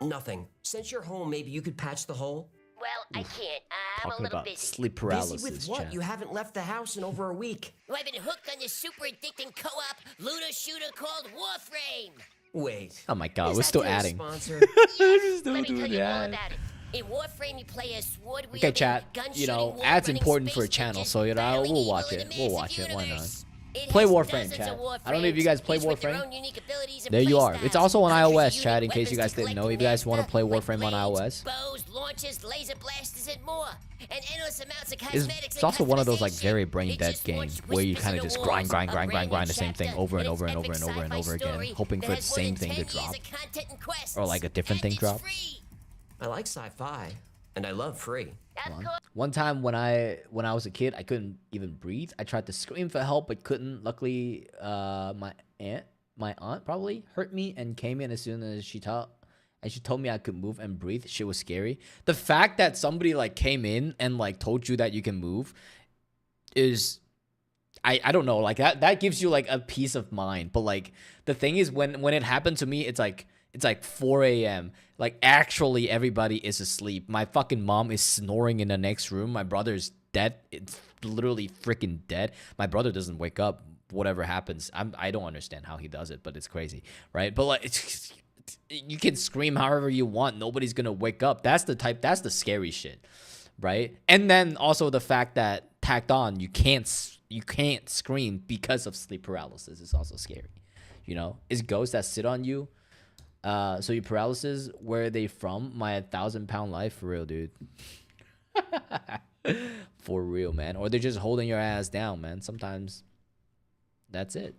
Nothing. Since you're home, maybe you could patch the hole? Well, I can't. I'm a Talking little about busy. sleep paralysis. Busy with what? Chat. You haven't left the house in over a week. Well, I've been hooked on this super addicting co-op lunar shooter called Warframe. Wait. Oh my god, Is we're that still their adding. Sponsor? Yes, let me tell you all about it. In Warframe, you play a sword Okay, chat. gun-shooting, Ads wall-running important for a space channel, ninja so battling we'll evil watch in it. a We'll massive watch it. Why not? universe. It Play has Warframe, dozens chat. of I don't know if you guys play each with their Warframe. own unique abilities and There you play are. It's styles. also on Countries iOS, use chat, in unique case you guys weapons to didn't know. collect If you guys want to master, play like Warframe on blades, iOS. bows, launchers, laser blasters, and more. And endless amounts of It's, cosmetics it's also and one of those like customization. very brain It dead just games launched where you Whispers kind in of the just Walls, grind a brand new the same thing chapter over and in over its and over epic and over and sci-fi over again, story hoping that for the has more same than thing to 10 years drop. of content and quests. Or like a different And thing it's drop. free. I like sci-fi, and I love free. One time when I was a kid, I couldn't even breathe. I tried to scream for help, but couldn't. Luckily, my aunt probably hurt me and came in as soon as she told me I could move and breathe. Shit was scary. The fact that somebody like came in and like told you that you can move is, I don't know, like that gives you like a peace of mind. But like the thing is, when it happened to me, it's like 4 a.m. Like actually everybody is asleep. My fucking mom is snoring in the next room. My brother's dead. It's literally freaking dead. My brother doesn't wake up. Whatever happens, I don't understand how he does it, but it's crazy, right? But like you can scream however you want. Nobody's gonna wake up. That's the scary shit, right? And then also the fact that tacked on, you can't scream because of sleep paralysis is also scary. You know, it's ghosts that sit on you. So your paralysis, where are they from? My 1,000-pound life, for real, dude. For real, man. Or they're just holding your ass down, man. Sometimes that's it.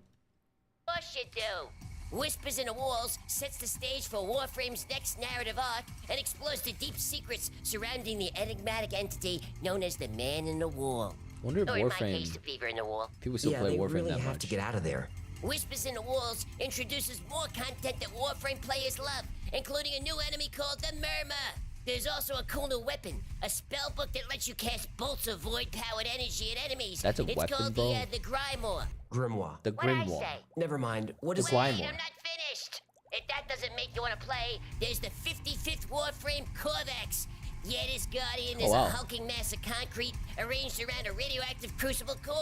Of course you do. Whispers in the Walls sets the stage for Warframe's next narrative arc and explores the deep secrets surrounding the enigmatic entity known as the Man in the Wall. Wonder if Or in my case, Warframe, the Beaver in the Wall. people still Yeah, play they Warframe really that have much. to get out of there. Whispers in the Walls introduces more content that Warframe players love, including a new enemy called the Murmur. There's also a cool new weapon, a spell book that lets you cast bolts of void-powered energy at enemies. That's a it's weapon, called bro. the Grimoire. Grimoire. The What'd I Grimoire. say? Never mind. What is The Wait, Grimoire. I'm not finished. If that doesn't make you want to play, there's the 55th Warframe Corvex. Yeah, this Guardian is wow. a hulking mass of concrete arranged around a radioactive crucible core.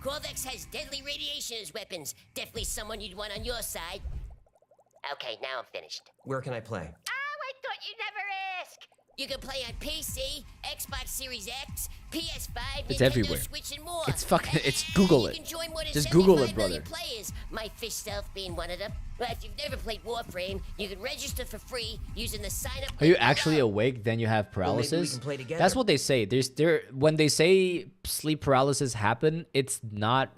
Corvex has deadly radiation as weapons. Definitely someone you'd want on your side. Okay, now I'm finished. Where can I play? Oh, I thought you'd never ask. You can play on PC, Xbox Series X, PS5, It's Nintendo everywhere. Switch, and more. It's fucking- it's And Google you it. can join more than Just Google it, 75 million brother. players, my fish self being one of them. But if you've never played Warframe, you can register for free using the sign-up. Are you link actually below. awake? Then you have Well, maybe we paralysis. can play together. That's what they say. When they say sleep paralysis happen, it's not.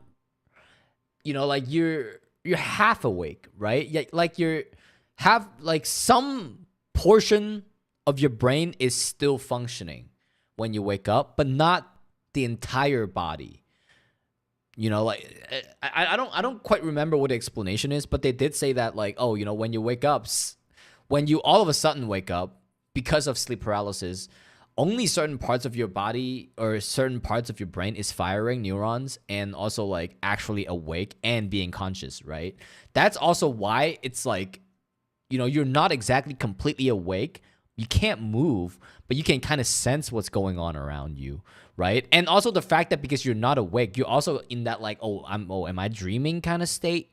You know, like you're half awake, right? Yeah, like you're have like some portion of your brain is still functioning when you wake up, but not the entire body. You know, like I don't quite remember what the explanation is, but they did say that like, oh, you know, when you wake up, when you all of a sudden wake up because of sleep paralysis, only certain parts of your body or certain parts of your brain is firing neurons and also like actually awake and being conscious, right? That's also why it's like, you know, you're not exactly completely awake. You can't move, but you can kind of sense what's going on around you, right? And also the fact that because you're not awake, you're also in that like, am I dreaming kind of state,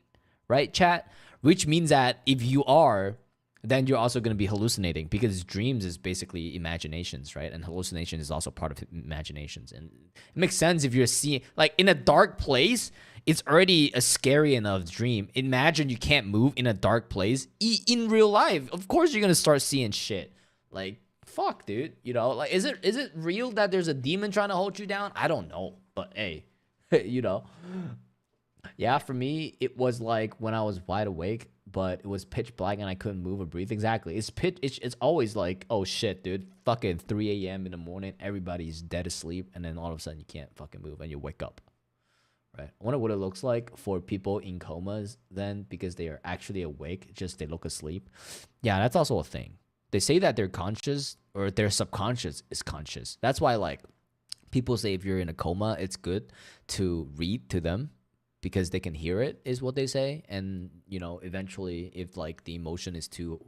right, chat? Which means that if you are, then you're also going to be hallucinating because dreams is basically imaginations, right? And hallucination is also part of imaginations. And it makes sense if you're seeing, like in a dark place, it's already a scary enough dream. Imagine you can't move in a dark place in real life. Of course, you're going to start seeing shit. Like, fuck, dude. You know, like, is it real that there's a demon trying to hold you down? I don't know. But hey, you know. Yeah, for me, it was like when I was wide awake, but it was pitch black and I couldn't move or breathe. Exactly. It's always like, oh shit, dude. Fucking 3 a.m. in the morning, everybody's dead asleep, and then all of a sudden you can't fucking move and you wake up. Right? I wonder what it looks like for people in comas then, because they are actually awake, just they look asleep. Yeah, that's also a thing. They say that they're conscious or their subconscious is conscious. That's why like people say if you're in a coma, it's good to read to them because they can hear it, is what they say. And, you know, eventually if like the emotion is too,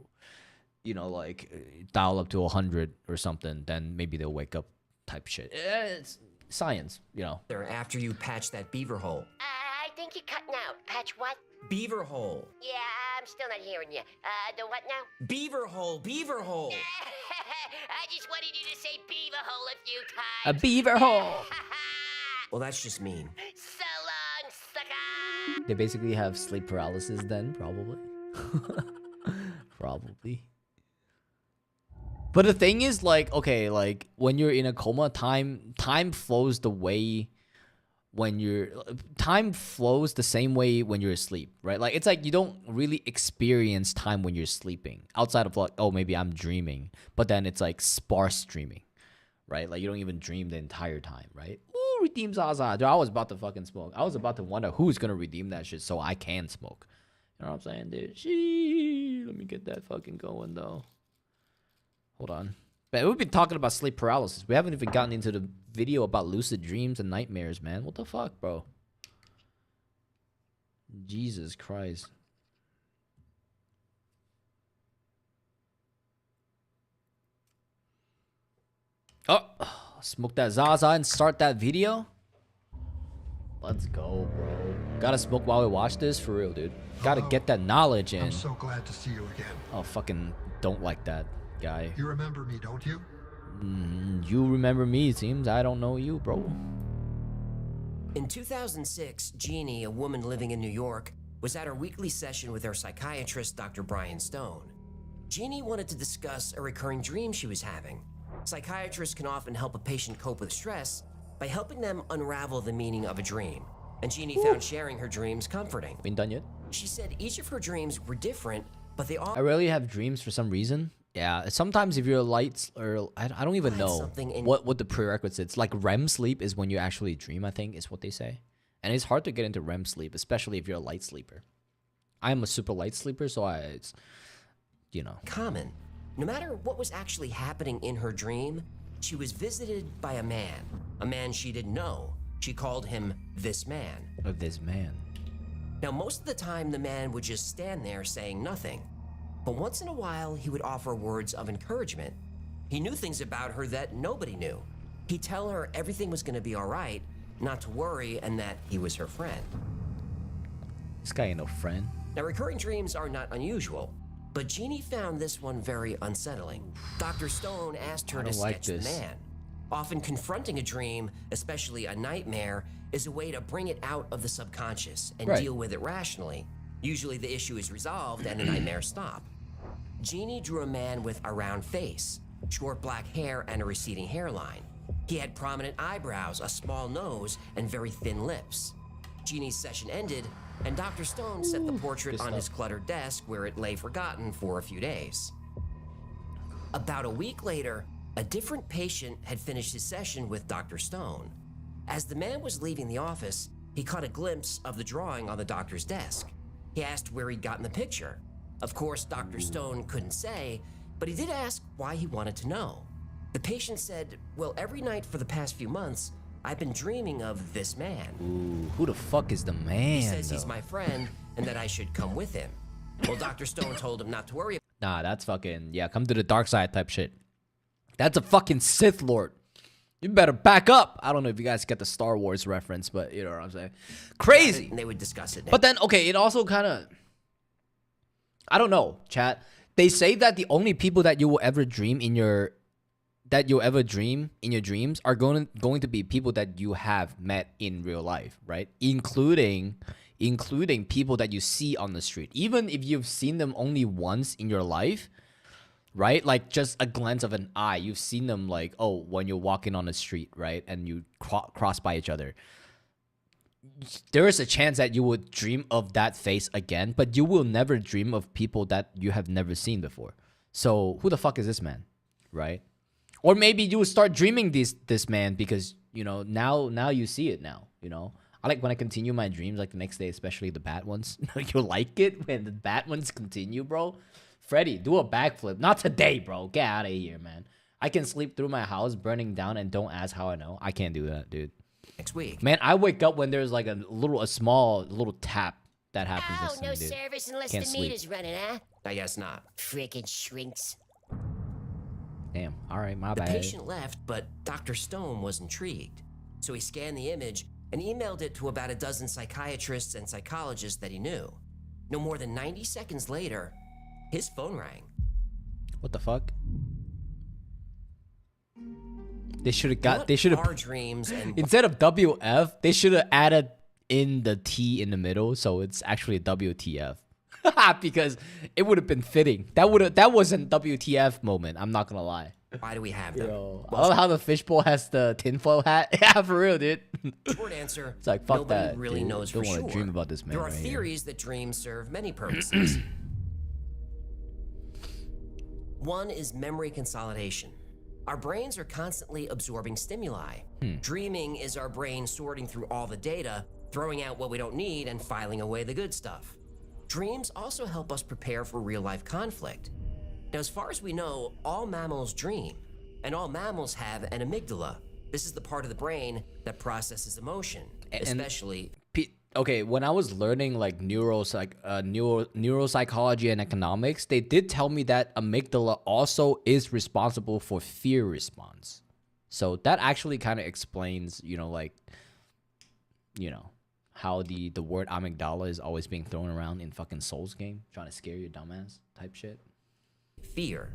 you know, like dial up to 100 or something, then maybe they'll wake up type shit. It's science, you know. After you patch that beaver hole. I think you're cutting out. Patch what? Beaver hole. Yeah, I'm still not hearing you. The what now? Beaver hole. Beaver hole. I just wanted you to say beaver hole a few A times. beaver hole. Well, that's just mean. So long, sucker. They basically have sleep paralysis then, probably. Probably. But the thing is, like, okay, like when you're in a coma, time flows the way time flows the same way when you're asleep, right? Like it's like you don't really experience time when you're sleeping outside of like, oh, maybe I'm dreaming, but then it's like sparse dreaming, right? Like you don't even dream the entire time, right? Ooh, redeem Zaza. Dude, I was about to fucking smoke. I was about to wonder who's gonna redeem that shit so I can smoke. You know what I'm saying, dude? Let me get that fucking going though. Hold on. But we've been talking about sleep paralysis. We haven't even gotten into the video about lucid dreams and nightmares, man. What the fuck, bro? Jesus Christ. Oh, smoke that Zaza and start that video. Let's go, bro. Gotta smoke while we watch this, for real, dude. Gotta get that knowledge in. I'm so glad to see you again. Oh, fucking don't like that guy. You remember me, don't you? You remember me, it seems. I don't know you, bro. In 2006, Jeannie, a woman living in New York, was at her weekly session with her psychiatrist, Dr. Brian Stone. Jeannie wanted to discuss a recurring dream she was having. Psychiatrists can often help a patient cope with stress by helping them unravel the meaning of a dream. And Jeannie found sharing her dreams comforting. Been done yet? She said each of her dreams were different, but they all I rarely have dreams for some reason. Yeah, sometimes if you're light or I don't even Find know something in- what the prerequisites. Like REM sleep is when you actually dream, I think, is what they say. And it's hard to get into REM sleep, especially if you're a light sleeper. I'm a super light sleeper, so it's, you know. common. No matter what was actually happening in her dream, she was visited by a man she didn't know. She called him this man. Of this man. Now, most of the time, the man would just stand there saying nothing. But once in a while, he would offer words of encouragement. He knew things about her that nobody knew. He'd tell her everything was going to be all right, not to worry, and that he was her friend. This guy ain't no friend. Now, recurring dreams are not unusual, but Jeannie found this one very unsettling. Dr. Stone asked her to sketch the man. Often confronting a dream, especially a nightmare, is a way to bring it out of the subconscious and deal with it rationally. Usually the issue is resolved and the nightmares stop. Jeannie drew a man with a round face, short black hair, and a receding hairline. He had prominent eyebrows, a small nose, and very thin lips. Jeannie's session ended, and Dr. Stone set the portrait on his cluttered desk where it lay forgotten for a few days. About a week later, a different patient had finished his session with Dr. Stone. As the man was leaving the office, he caught a glimpse of the drawing on the doctor's desk. He asked where he'd gotten the picture. Of course, Dr. Stone couldn't say, but he did ask why he wanted to know. The patient said, well, every night for the past few months, I've been dreaming of this man. Ooh, who the fuck is the man? He says he's my friend and that I should come with him. Well, Dr. Stone told him not to worry. Nah, that's fucking, yeah, come to the dark side type shit. That's a fucking Sith Lord. You better back up. I don't know if you guys get the Star Wars reference, but you know what I'm saying. Crazy. And they would discuss it. But then, okay, it also kind of, I don't know, chat. They say that the only people that you will ever dream in your, dreams are going to be people that you have met in real life, right? Including people that you see on the street. Even if you've seen them only once in your life, right? Like just a glance of an eye. You've seen them like, oh, when you're walking on the street, right? And you cross by each other. There is a chance that you would dream of that face again, but you will never dream of people that you have never seen before. So who the fuck is this man, right? Or maybe you will start dreaming this man because, you know, now you see it now, you know? I like when I continue my dreams, like the next day, especially the bad ones. You like it when the bad ones continue, bro? Freddy, do a backflip. Not today, bro. Get out of here, man. I can sleep through my house burning down and don't ask how I know. I can't do that, dude. Next week. Man, I wake up when there's like a small tap that happens. Oh, no service unless the meter's running, huh? I guess not. Frickin' shrinks. Damn. All right, my bad. The bad. patient left, but Dr. Stone was intrigued. So he scanned the image and emailed it to about a dozen psychiatrists and psychologists that he knew. No more than 90 seconds later, his phone rang. What the fuck? They should have got. What they should have. are dreams and Instead of WF, they should have added in the T in the middle, so it's actually a WTF. Because it would have been fitting. That wasn't WTF moment. I'm not gonna lie. Why do we have them? Yo, I love how the fishbowl has the tinfoil hat. Yeah, for real, dude. Short answer. It's like fuck nobody that. really dude. knows Don't for want sure. to dream about this man. There are right theories that dreams serve many purposes. One is memory consolidation. Our brains are constantly absorbing stimuli. Dreaming is our brain sorting through all the data, throwing out what we don't need, and filing away the good stuff. Dreams also help us prepare for real-life conflict. Now, as far as we know, all mammals dream, and all mammals have an amygdala. This is the part of the brain that processes emotion, especially... Okay, when I was learning like neuropsychology and economics, they did tell me that amygdala also is responsible for fear response. So that actually kind of explains, how the word amygdala is always being thrown around in fucking Souls game, trying to scare you, dumbass type shit. Fear.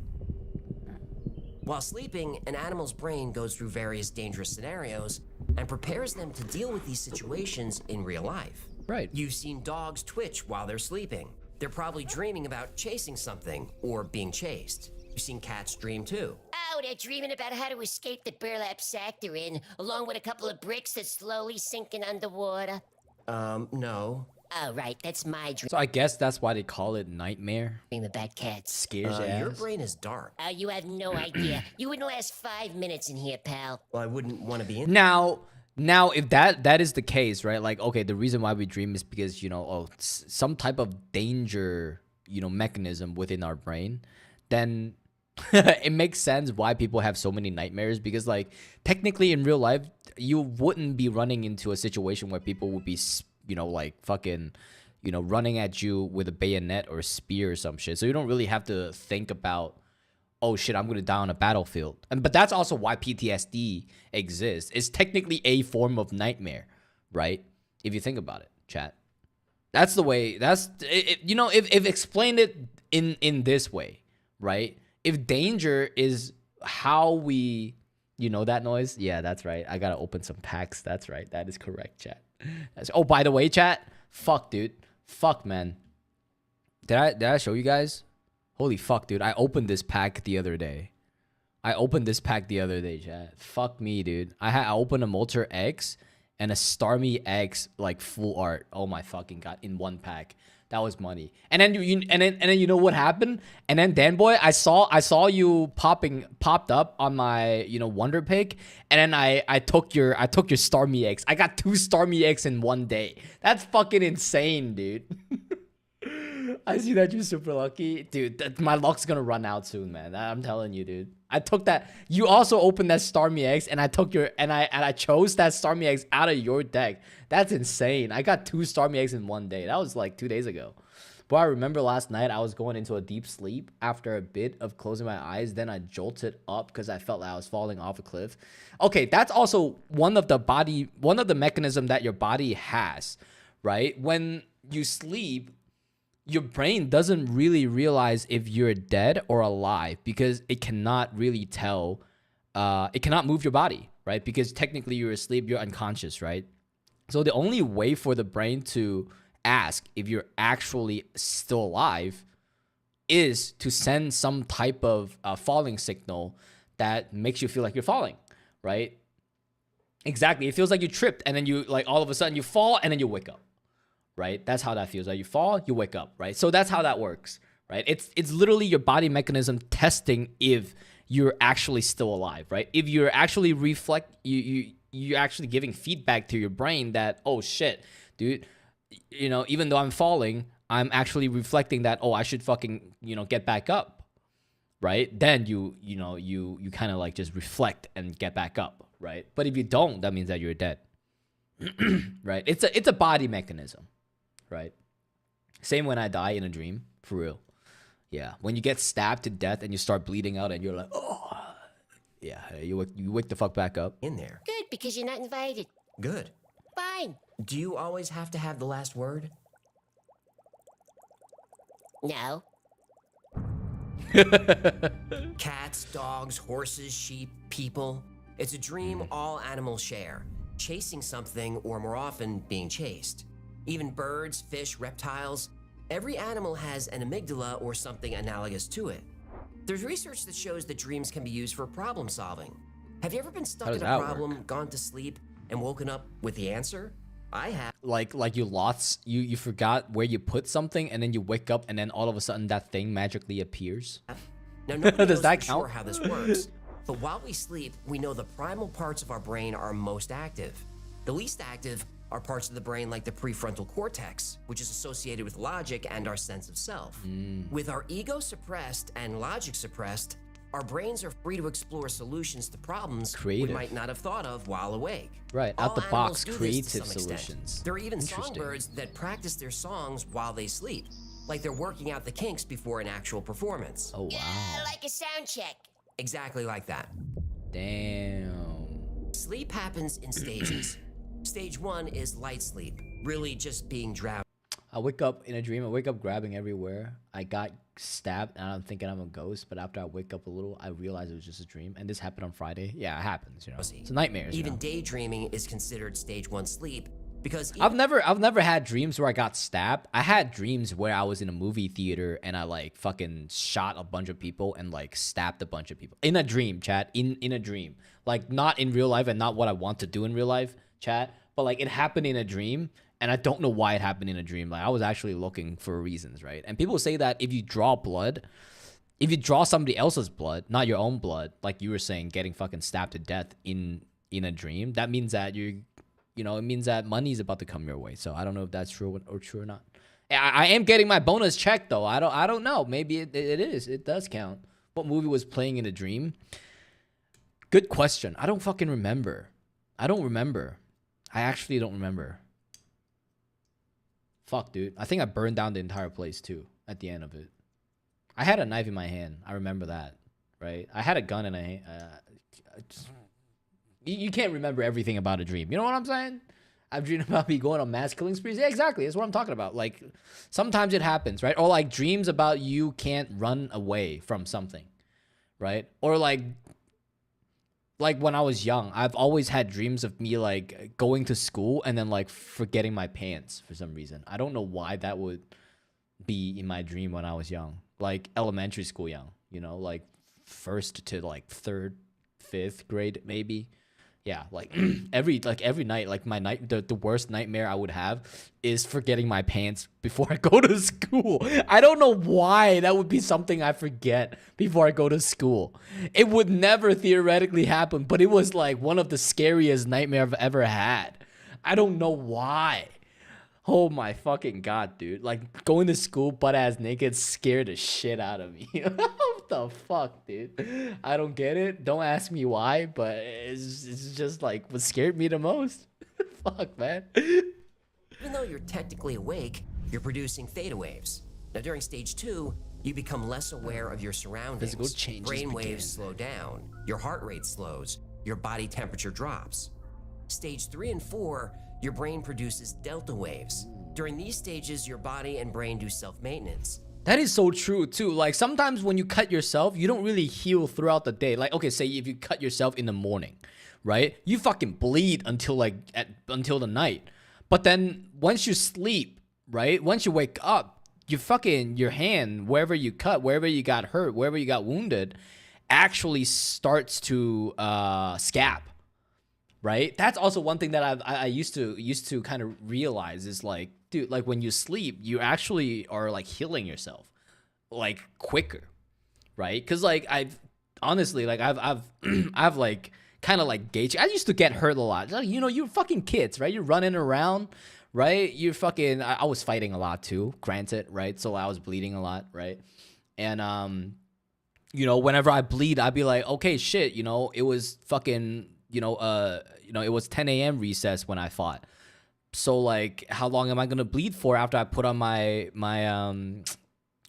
While sleeping, an animal's brain goes through various dangerous scenarios and prepares them to deal with these situations in real life. Right. You've seen dogs twitch while they're sleeping. They're probably dreaming about chasing something or being chased. You've seen cats dream too. Oh, they're dreaming about how to escape the burlap sack they're in, along with a couple of bricks that's slowly sinking underwater. No. Oh, right, that's my dream. So I guess that's why they call it nightmare. Dream about cats. Scares your ass. Your brain is dark. Oh, you have no idea. You wouldn't last 5 minutes in here, pal. Well, I wouldn't want to be in. Now, if that is the case, right? Like, okay, the reason why we dream is because, some type of danger, mechanism within our brain. Then It makes sense why people have so many nightmares, because like technically in real life you wouldn't be running into a situation where people would be, you know, like fucking, you know, running at you with a bayonet or a spear or some shit. So you don't really have to think about, oh shit, I'm gonna die on a battlefield. But that's also why PTSD exists. It's technically a form of nightmare, right? If you think about it, chat. That's the way. That's it, you know, if explained it in this way, right? If danger is how we, you know, that noise. Yeah, that's right. I gotta open some packs. That's right. That is correct, chat. Oh, by the way, chat. Fuck, dude. Fuck, man. Did I show you guys? Holy fuck, dude. I opened this pack the other day. Chat. Fuck me, dude. I opened a Molter X and a Starmie X like full art. Oh my fucking god, in one pack. That was money. And then you know what happened? And then Dan boy, I saw you popped up on my, you know, Wonder Pick, and then I took your Starmie X. I got 2 Starmie X in one day. That's fucking insane, dude. I see that you're super lucky. Dude, my luck's gonna run out soon, man. I'm telling you, dude. I took that. You also opened that Starmie X, and I took your and I chose that Starmie X out of your deck. That's insane. I got 2 Starmie X in one day. That was like 2 days ago. But I remember last night I was going into a deep sleep after a bit of closing my eyes. Then I jolted up because I felt like I was falling off a cliff. Okay, that's also one of the mechanism that your body has, right? When you sleep, your brain doesn't really realize if you're dead or alive, because it cannot really tell. It cannot move your body, right? Because technically you're asleep, you're unconscious, right? So the only way for the brain to ask if you're actually still alive is to send some type of falling signal that makes you feel like you're falling, right? Exactly. It feels like you tripped, and then you, like, all of a sudden you fall, and then you wake up. Right? That's how that feels. Like you fall, you wake up, right? So that's how that works, right? It's literally your body mechanism testing if you're actually still alive, right? If you're actually you're actually giving feedback to your brain that, oh shit, dude, you know, even though I'm falling, I'm actually reflecting that, oh, I should fucking, you know, get back up, right? Then you kind of like just reflect and get back up, right? But if you don't, that means that you're dead. Right? It's a body mechanism. Right? Same when I die in a dream, for real. Yeah, when you get stabbed to death and you start bleeding out and you're like, oh, yeah, you wake the fuck back up. In there. Good, because you're not invited. Good. Fine. Do you always have to have the last word? No. Cats, dogs, horses, sheep, people. It's a dream all animals share. Chasing something, or more often, being chased. Even birds, fish, reptiles. Every animal has an amygdala or something analogous to it. There's research that shows that dreams can be used for problem solving. Have you ever been stuck in a problem, gone to sleep, and woken up with the answer? I have. Like you forgot where you put something, and then you wake up, and then all of a sudden that thing magically appears. Now, nobody Does knows that for count? sure how this works, but while we sleep, we know the primal parts of our brain are most active. The least active are parts of the brain like the prefrontal cortex, which is associated with logic and our sense of self. With our ego suppressed and logic suppressed, our brains are free to explore solutions to problems we might not have thought of while awake. Right, All out the animals box, do this to creative some extent. solutions. There are even Interesting. songbirds that practice their songs while they sleep, like they're working out the kinks before an actual performance. Oh wow. Like a sound check. Exactly like that. Damn. Sleep happens in stages. Stage 1 is light sleep, really just being drowsy. I wake up in a dream. I wake up grabbing everywhere. I got stabbed, and I'm thinking I'm a ghost. But after I wake up a little, I realize it was just a dream. And this happened on Friday. Yeah, it happens. You know, it's nightmares. Even daydreaming is considered stage 1 sleep because I've never had dreams where I got stabbed. I had dreams where I was in a movie theater and I like fucking shot a bunch of people and like stabbed a bunch of people in a dream, chat. In a dream, like not in real life and not what I want to do in real life, chat. But like it happened in a dream. And I don't know why it happened in a dream. Like I was actually looking for reasons, right? And people say that if you draw blood, if you draw somebody else's blood, not your own blood, like you were saying, getting fucking stabbed to death in a dream, that means that it means that money's about to come your way. So I don't know if that's true or not. I am getting my bonus check though. I don't know. Maybe it is. It does count. What movie was playing in a dream? Good question. I don't fucking remember. I don't remember. I actually don't remember. Fuck, dude. I think I burned down the entire place too at the end of it. I had a knife in my hand. I remember that, right? I had a gun in a hand. You can't remember everything about a dream. You know what I'm saying? I've dreamed about me going on mass killing sprees. Yeah, exactly. That's what I'm talking about. Like, sometimes it happens, right? Or like dreams about you can't run away from something, right? Or like when I was young, I've always had dreams of me like going to school and then like forgetting my pants for some reason. I don't know why that would be in my dream when I was young, like elementary school young, you know, like 1st to like 3rd, 5th grade maybe. Yeah, like every night, like the worst nightmare I would have is forgetting my pants before I go to school. I don't know why that would be something I forget before I go to school. It would never theoretically happen, but it was like one of the scariest nightmares I've ever had. I don't know why. Oh my fucking god, dude. Like, going to school butt-ass naked scared the shit out of me. What the fuck, dude? I don't get it. Don't ask me why, but it's just like what scared me the most. Fuck, man. Even though you're technically awake, you're producing theta waves. Now, during stage 2, you become less aware of your surroundings. Physical changes Brain waves begin. slow down, your heart rate slows, your body temperature drops. Stage 3 and 4, your brain produces delta waves. During these stages, your body and brain do self-maintenance. That is so true too. Like, sometimes when you cut yourself, you don't really heal throughout the day. Like, okay, say if you cut yourself in the morning, right? You fucking bleed until until the night. But then once you sleep, right? Once you wake up, your hand, wherever you cut, wherever you got hurt, wherever you got wounded, actually starts to scab. Right? That's also one thing that I used to kind of realize is like, dude, like when you sleep, you actually are like healing yourself like quicker, right? Because like I've honestly like I've like kind of like gauged. I used to get hurt a lot. Like, you know, you're fucking kids, right? You're running around, right? You're fucking. I was fighting a lot too, granted, right? So I was bleeding a lot, right? And you know, whenever I bleed, I'd be like, okay, shit, you know, it was fucking. You know, it was 10 a.m. recess when I fought. So like, how long am I gonna bleed for after I put on my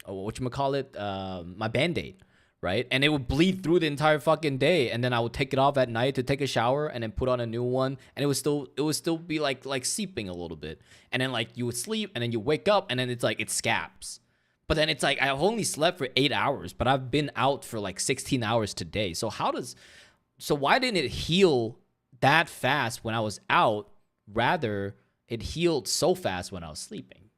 whatchamacallit, my Band-Aid, right? And it would bleed through the entire fucking day, and then I would take it off at night to take a shower, and then put on a new one, and it would still be like seeping a little bit, and then like you would sleep, and then you wake up, and then it's like it scabs. But then it's like I've only slept for 8 hours, but I've been out for like 16 hours today. So why didn't it heal that fast when I was out? Rather, it healed so fast when I was sleeping.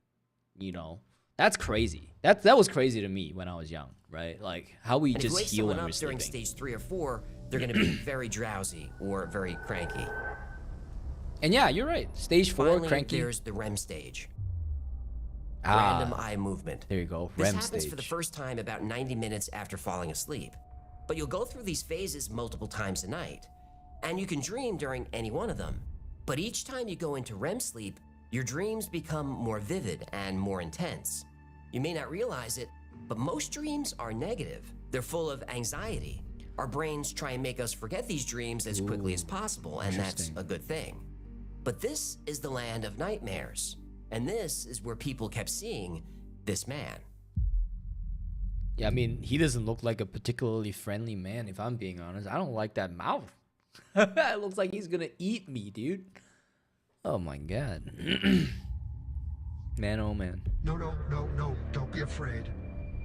You know, that's crazy. That was crazy to me when I was young, right? Like how we just heal when we're sleeping. During stage 3 or 4, they're going to be very drowsy or very cranky. And yeah, you're right. Stage 4, Finally, cranky. There's the REM stage. Random eye movement. There you go. This REM happens stage. for the first time about 90 minutes after falling asleep. But you'll go through these phases multiple times a night. And you can dream during any one of them. But each time you go into REM sleep, your dreams become more vivid and more intense. You may not realize it, but most dreams are negative. They're full of anxiety. Our brains try and make us forget these dreams as quickly as possible, and that's a good thing. But this is the land of nightmares. And this is where people kept seeing this man. Yeah, I mean, he doesn't look like a particularly friendly man, if I'm being honest. I don't like that mouth. It looks like he's gonna eat me, dude. Oh my god. Man, oh man. No, don't be afraid.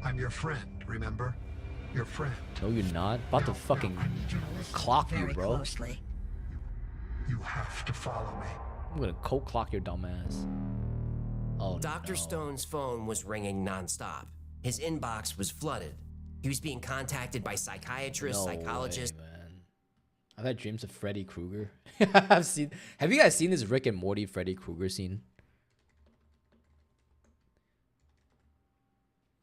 I'm your friend, remember? Your friend. No, you're not. About to fucking clock you, bro. Closely. You have to follow me. I'm gonna cold clock your dumb ass. Oh, Dr. no. Stone's phone was ringing nonstop. His inbox was flooded. He was being contacted by psychiatrists, No psychologists. way, man. I've had dreams of Freddy Krueger. Have you guys seen this Rick and Morty Freddy Krueger scene?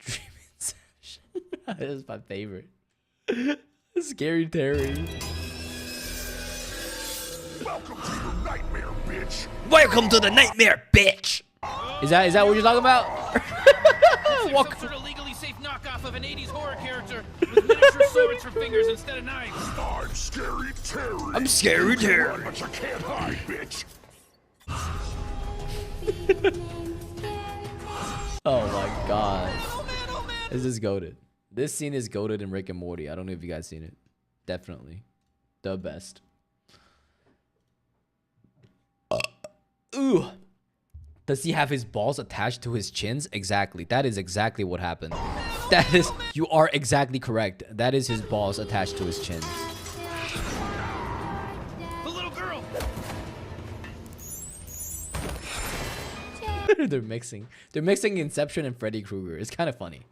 Dream Inception. That is my favorite. Scary Terry. Welcome to your nightmare, bitch. Welcome to the nightmare, bitch. Is that what you're talking about? Welcome. knockoff of an 80s horror character with miniature swords for fingers instead of knives. I'm Scary Terry. I'm Scary Terry. But you can't hide, bitch. Oh my god. This is goated. This scene is goated in Rick and Morty. I don't know if you guys seen it. Definitely. The best. Ooh. Does he have his balls attached to his chins? Exactly. That is exactly what happened. That is, you are exactly correct. That is his balls attached to his chins. The little girl. They're mixing. They're mixing Inception and Freddy Krueger. It's kind of funny.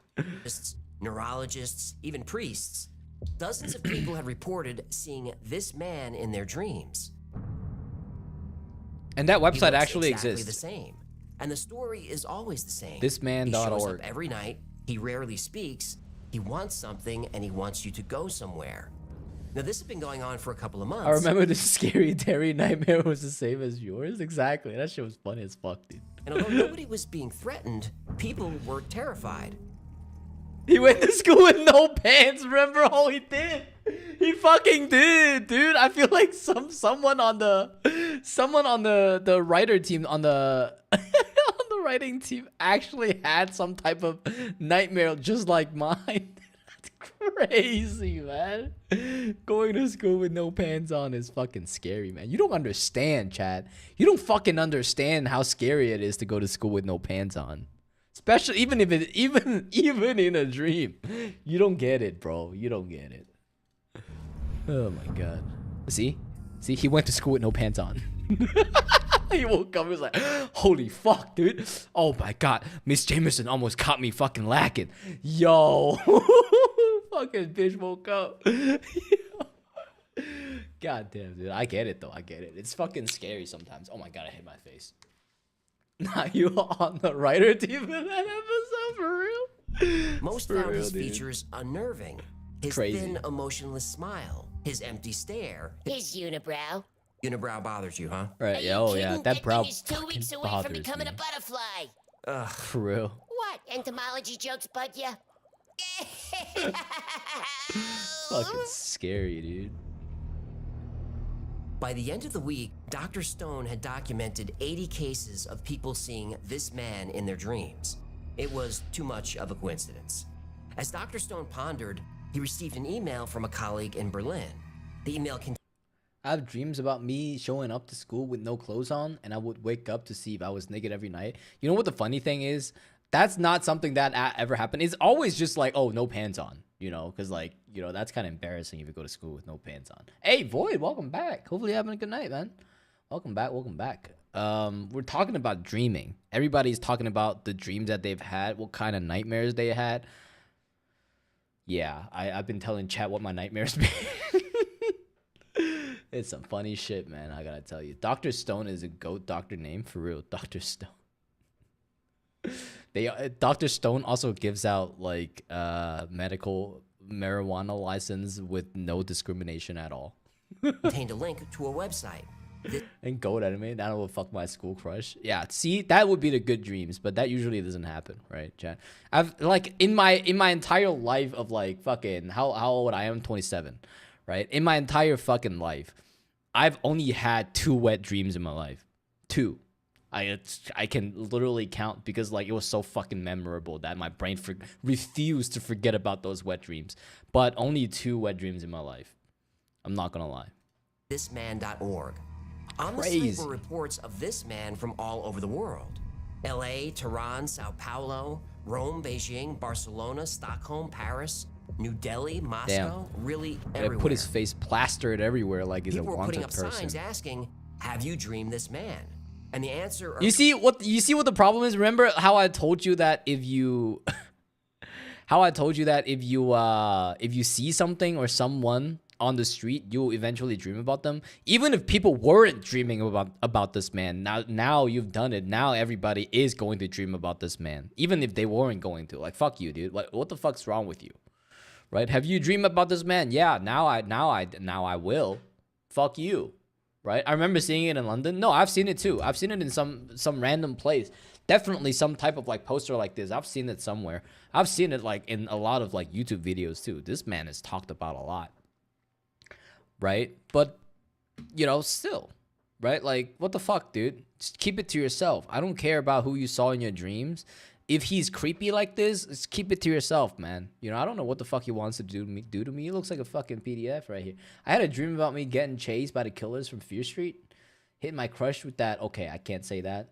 Neurologists, even priests. Dozens of people have reported seeing this man in their dreams. And that He website looks actually exactly exists. the same. And the story is always the same. Thisman.org. He shows up every night. He rarely speaks. He wants something, and he wants you to go somewhere. Now, this has been going on for a couple of months. I remember the Scary Terry nightmare was the same as yours. Exactly. That shit was funny as fuck, dude. And although nobody was being threatened, people were terrified. He went to school with no pants. Remember? Oh, he did. He fucking did, dude. I feel like someone on the writer team on the on the writing team actually had some type of nightmare just like mine. That's crazy, man. Going to school with no pants on is fucking scary, man. You don't understand, Chad. You don't fucking understand how scary it is to go to school with no pants on. Especially even if it even in a dream. You don't get it, bro. You don't get it. Oh my god. See? He went to school with no pants on. He woke up and was like, holy fuck, dude. Oh my god. Miss Jameson almost caught me fucking lacking. Yo. Fucking bitch woke up. God damn, dude. I get it though. I get it. It's fucking scary sometimes. Oh my god, I hit my face. Now you on the writer team in that episode, for real? Most For found real, his dude. features unnerving. His Crazy. thin, emotionless smile, his empty stare. His unibrow. Unibrow bothers you, huh? Right, Are yeah, oh you yeah, kidding? that brow thing is 2 fucking weeks away from bothers becoming me. a butterfly. Ugh. For real. What? Entomology jokes bug ya? Fucking scary, dude. By the end of the week, Dr. Stone had documented 80 cases of people seeing this man in their dreams. It was too much of a coincidence. As Dr. Stone pondered, he received an email from a colleague in Berlin. The email contained I have dreams about me showing up to school with no clothes on, and I would wake up to see if I was naked every night. You know what the funny thing is? That's not something that ever happened. It's always just like, oh, no pants on, you know, because like, you know, that's kind of embarrassing if you go to school with no pants on. Hey, Void, welcome back. Hopefully you're having a good night, man. Welcome back. Welcome back. We're talking about dreaming. Everybody's talking about the dreams that they've had, what kind of nightmares they had. Yeah, I've been telling chat what my nightmares been. It's some funny shit, man. I gotta tell you. Dr. Stone is a goat doctor name for real. Dr. Stone. Dr. Stone also gives out like medical marijuana license with no discrimination at all. contained a link to a website. And goat anime, that will fuck my school crush. Yeah, see, that would be the good dreams, but that usually doesn't happen, right, chat? I've like in my entire life of like fucking how old I am, 27, right? In my entire fucking life, I've only had 2 wet dreams in my life. 2. I can literally count because like it was so fucking memorable that my brain refused to forget about those wet dreams. But only 2 wet dreams in my life. I'm not gonna lie. Thisman.org. On the Crazy. site were reports of this man from all over the world. LA, Tehran, Sao Paulo, Rome, Beijing, Barcelona, Stockholm, Paris, New Delhi, Moscow, really They everywhere. put his face plastered everywhere like he's People a were putting wanted up person. signs asking, "Have you dreamed this man?" And the answer You see what the problem is? Remember how I told you that if you if you see something or someone on the street, you'll eventually dream about them. Even if people weren't dreaming about this man, now you've done it. Now everybody is going to dream about this man, even if they weren't going to. Like, fuck you, dude. What the fuck's wrong with you? Right? Have you dreamed about this man? Yeah, now I will. Fuck you. Right? I remember seeing it in London. No, I've seen it too. I've seen it in some random place. Definitely some type of like poster like this. I've seen it somewhere. I've seen it like in a lot of like YouTube videos too. This man is talked about a lot, right? But you know, still, right? Like, what the fuck, dude? Just keep it to yourself. I don't care about who you saw in your dreams. If he's creepy like this, just keep it to yourself, man. You know, I don't know what the fuck he wants to do to me. He looks like a fucking PDF right here. I had a dream about me getting chased by the killers from Fear Street, hitting my crush with that. Okay, I can't say that.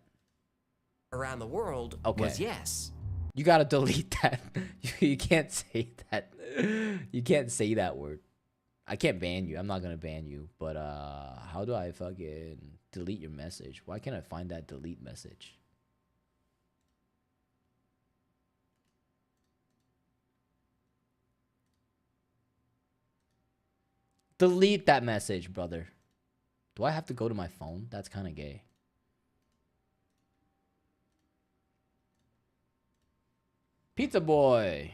Around the world was yes. You gotta delete that. You can't say that. You can't say that word. I can't ban you. I'm not gonna ban you. But how do I fucking delete your message? Why can't I find that delete message? Delete that message, brother. Do I have to go to my phone? That's kind of gay. Pizza boy.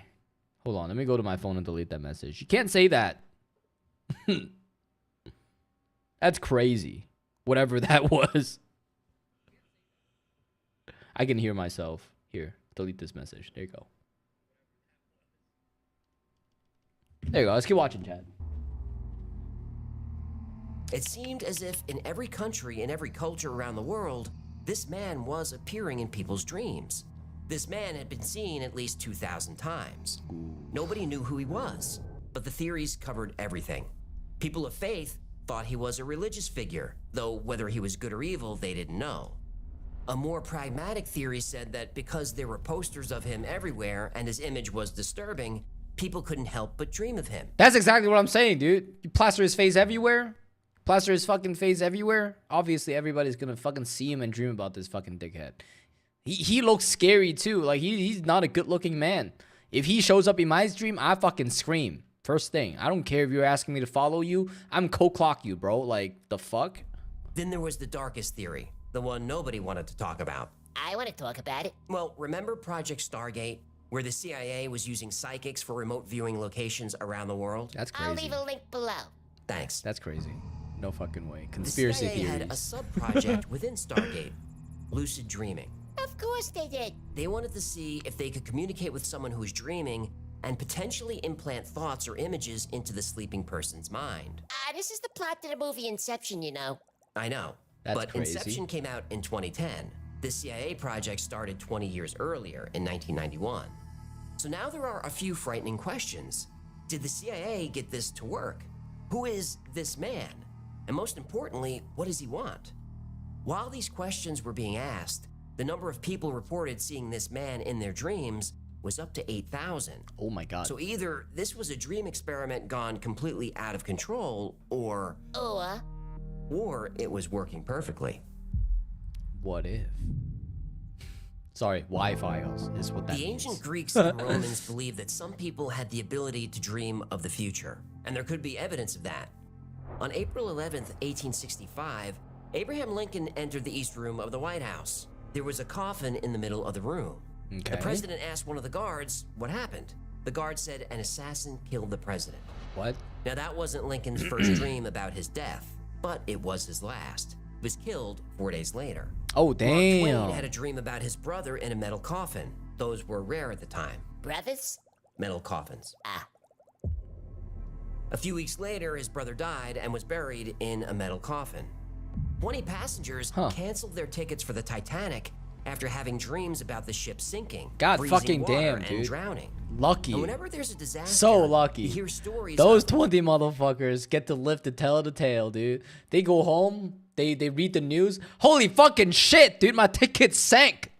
Hold on. Let me go to my phone and delete that message. You can't say that. That's crazy. Whatever that was. I can hear myself. Here. Delete this message. There you go. There you go. Let's keep watching, chat. It seemed as if in every country and every culture around the world, this man was appearing in people's dreams. This man had been seen at least 2,000 times. Nobody knew who he was, but the theories covered everything. People of faith thought he was a religious figure, though whether he was good or evil, they didn't know. A more pragmatic theory said that because there were posters of him everywhere and his image was disturbing, people couldn't help but dream of him. That's exactly what I'm saying, dude. You plaster his face everywhere. Plaster his fucking face everywhere. Obviously, everybody's gonna fucking see him and dream about this fucking dickhead. He looks scary too. Like he's not a good looking man. If he shows up in my dream, I fucking scream. First thing. I don't care if you're asking me to follow you. I'm co-clock you, bro. Like, the fuck? Then there was the darkest theory, the one nobody wanted to talk about. I want to talk about it. Well, remember Project Stargate, where the CIA was using psychics for remote viewing locations around the world? That's crazy. I'll leave a link below. Thanks. That's crazy. No fucking way. Conspiracy the CIA theories. had a sub-project within Stargate, lucid dreaming. Of course they did. They wanted to see if they could communicate with someone who was dreaming and potentially implant thoughts or images into the sleeping person's mind. This is the plot to the movie Inception, you know. I know, That's but crazy. Inception came out in 2010. The CIA project started 20 years earlier in 1991. So now there are a few frightening questions. Did the CIA get this to work? Who is this man? And most importantly, what does he want? While these questions were being asked, the number of people reported seeing this man in their dreams was up to 8,000. Oh my god. So either this was a dream experiment gone completely out of control, or it was working perfectly. What if? Sorry, Wi-Fi is what that The means. ancient Greeks and Romans believed that some people had the ability to dream of the future, and there could be evidence of that. On April 11th, 1865, Abraham Lincoln entered the East Room of the White House. There was a coffin in the middle of the room. Okay. The president asked one of the guards what happened. The guard said an assassin killed the president. What? Now that wasn't Lincoln's first dream about his death, but it was his last. He was killed 4 days later. Oh, Mark Twain damn. had a dream about his brother in a metal coffin. Those were rare at the time. Brothers? Metal coffins. Ah. A few weeks later, his brother died and was buried in a metal coffin. 20 passengers canceled their tickets for the Titanic after having dreams about the ship sinking, God freezing fucking water, damn, and dude. drowning. Lucky. And whenever there's a disaster, So lucky. you hear stories Those of 20 motherfuckers get to live to tell the tale, dude. They go home, they read the news. Holy fucking shit, dude, my ticket sank.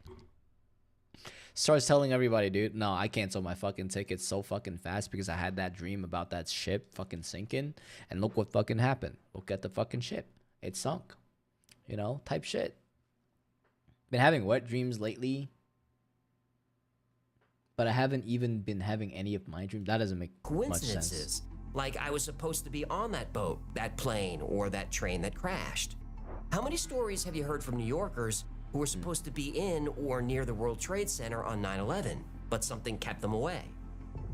Starts telling everybody, dude, no, I canceled my fucking tickets so fucking fast because I had that dream about that ship fucking sinking. And look what fucking happened. Look at the fucking ship. It sunk. You know, type shit. Been having wet dreams lately. But I haven't even been having any of my dreams. That doesn't make much sense. coincidences. Like I was supposed to be on that boat, that plane, or that train that crashed. How many stories have you heard from New Yorkers who were supposed to be in or near the World Trade Center on 9/11, but something kept them away?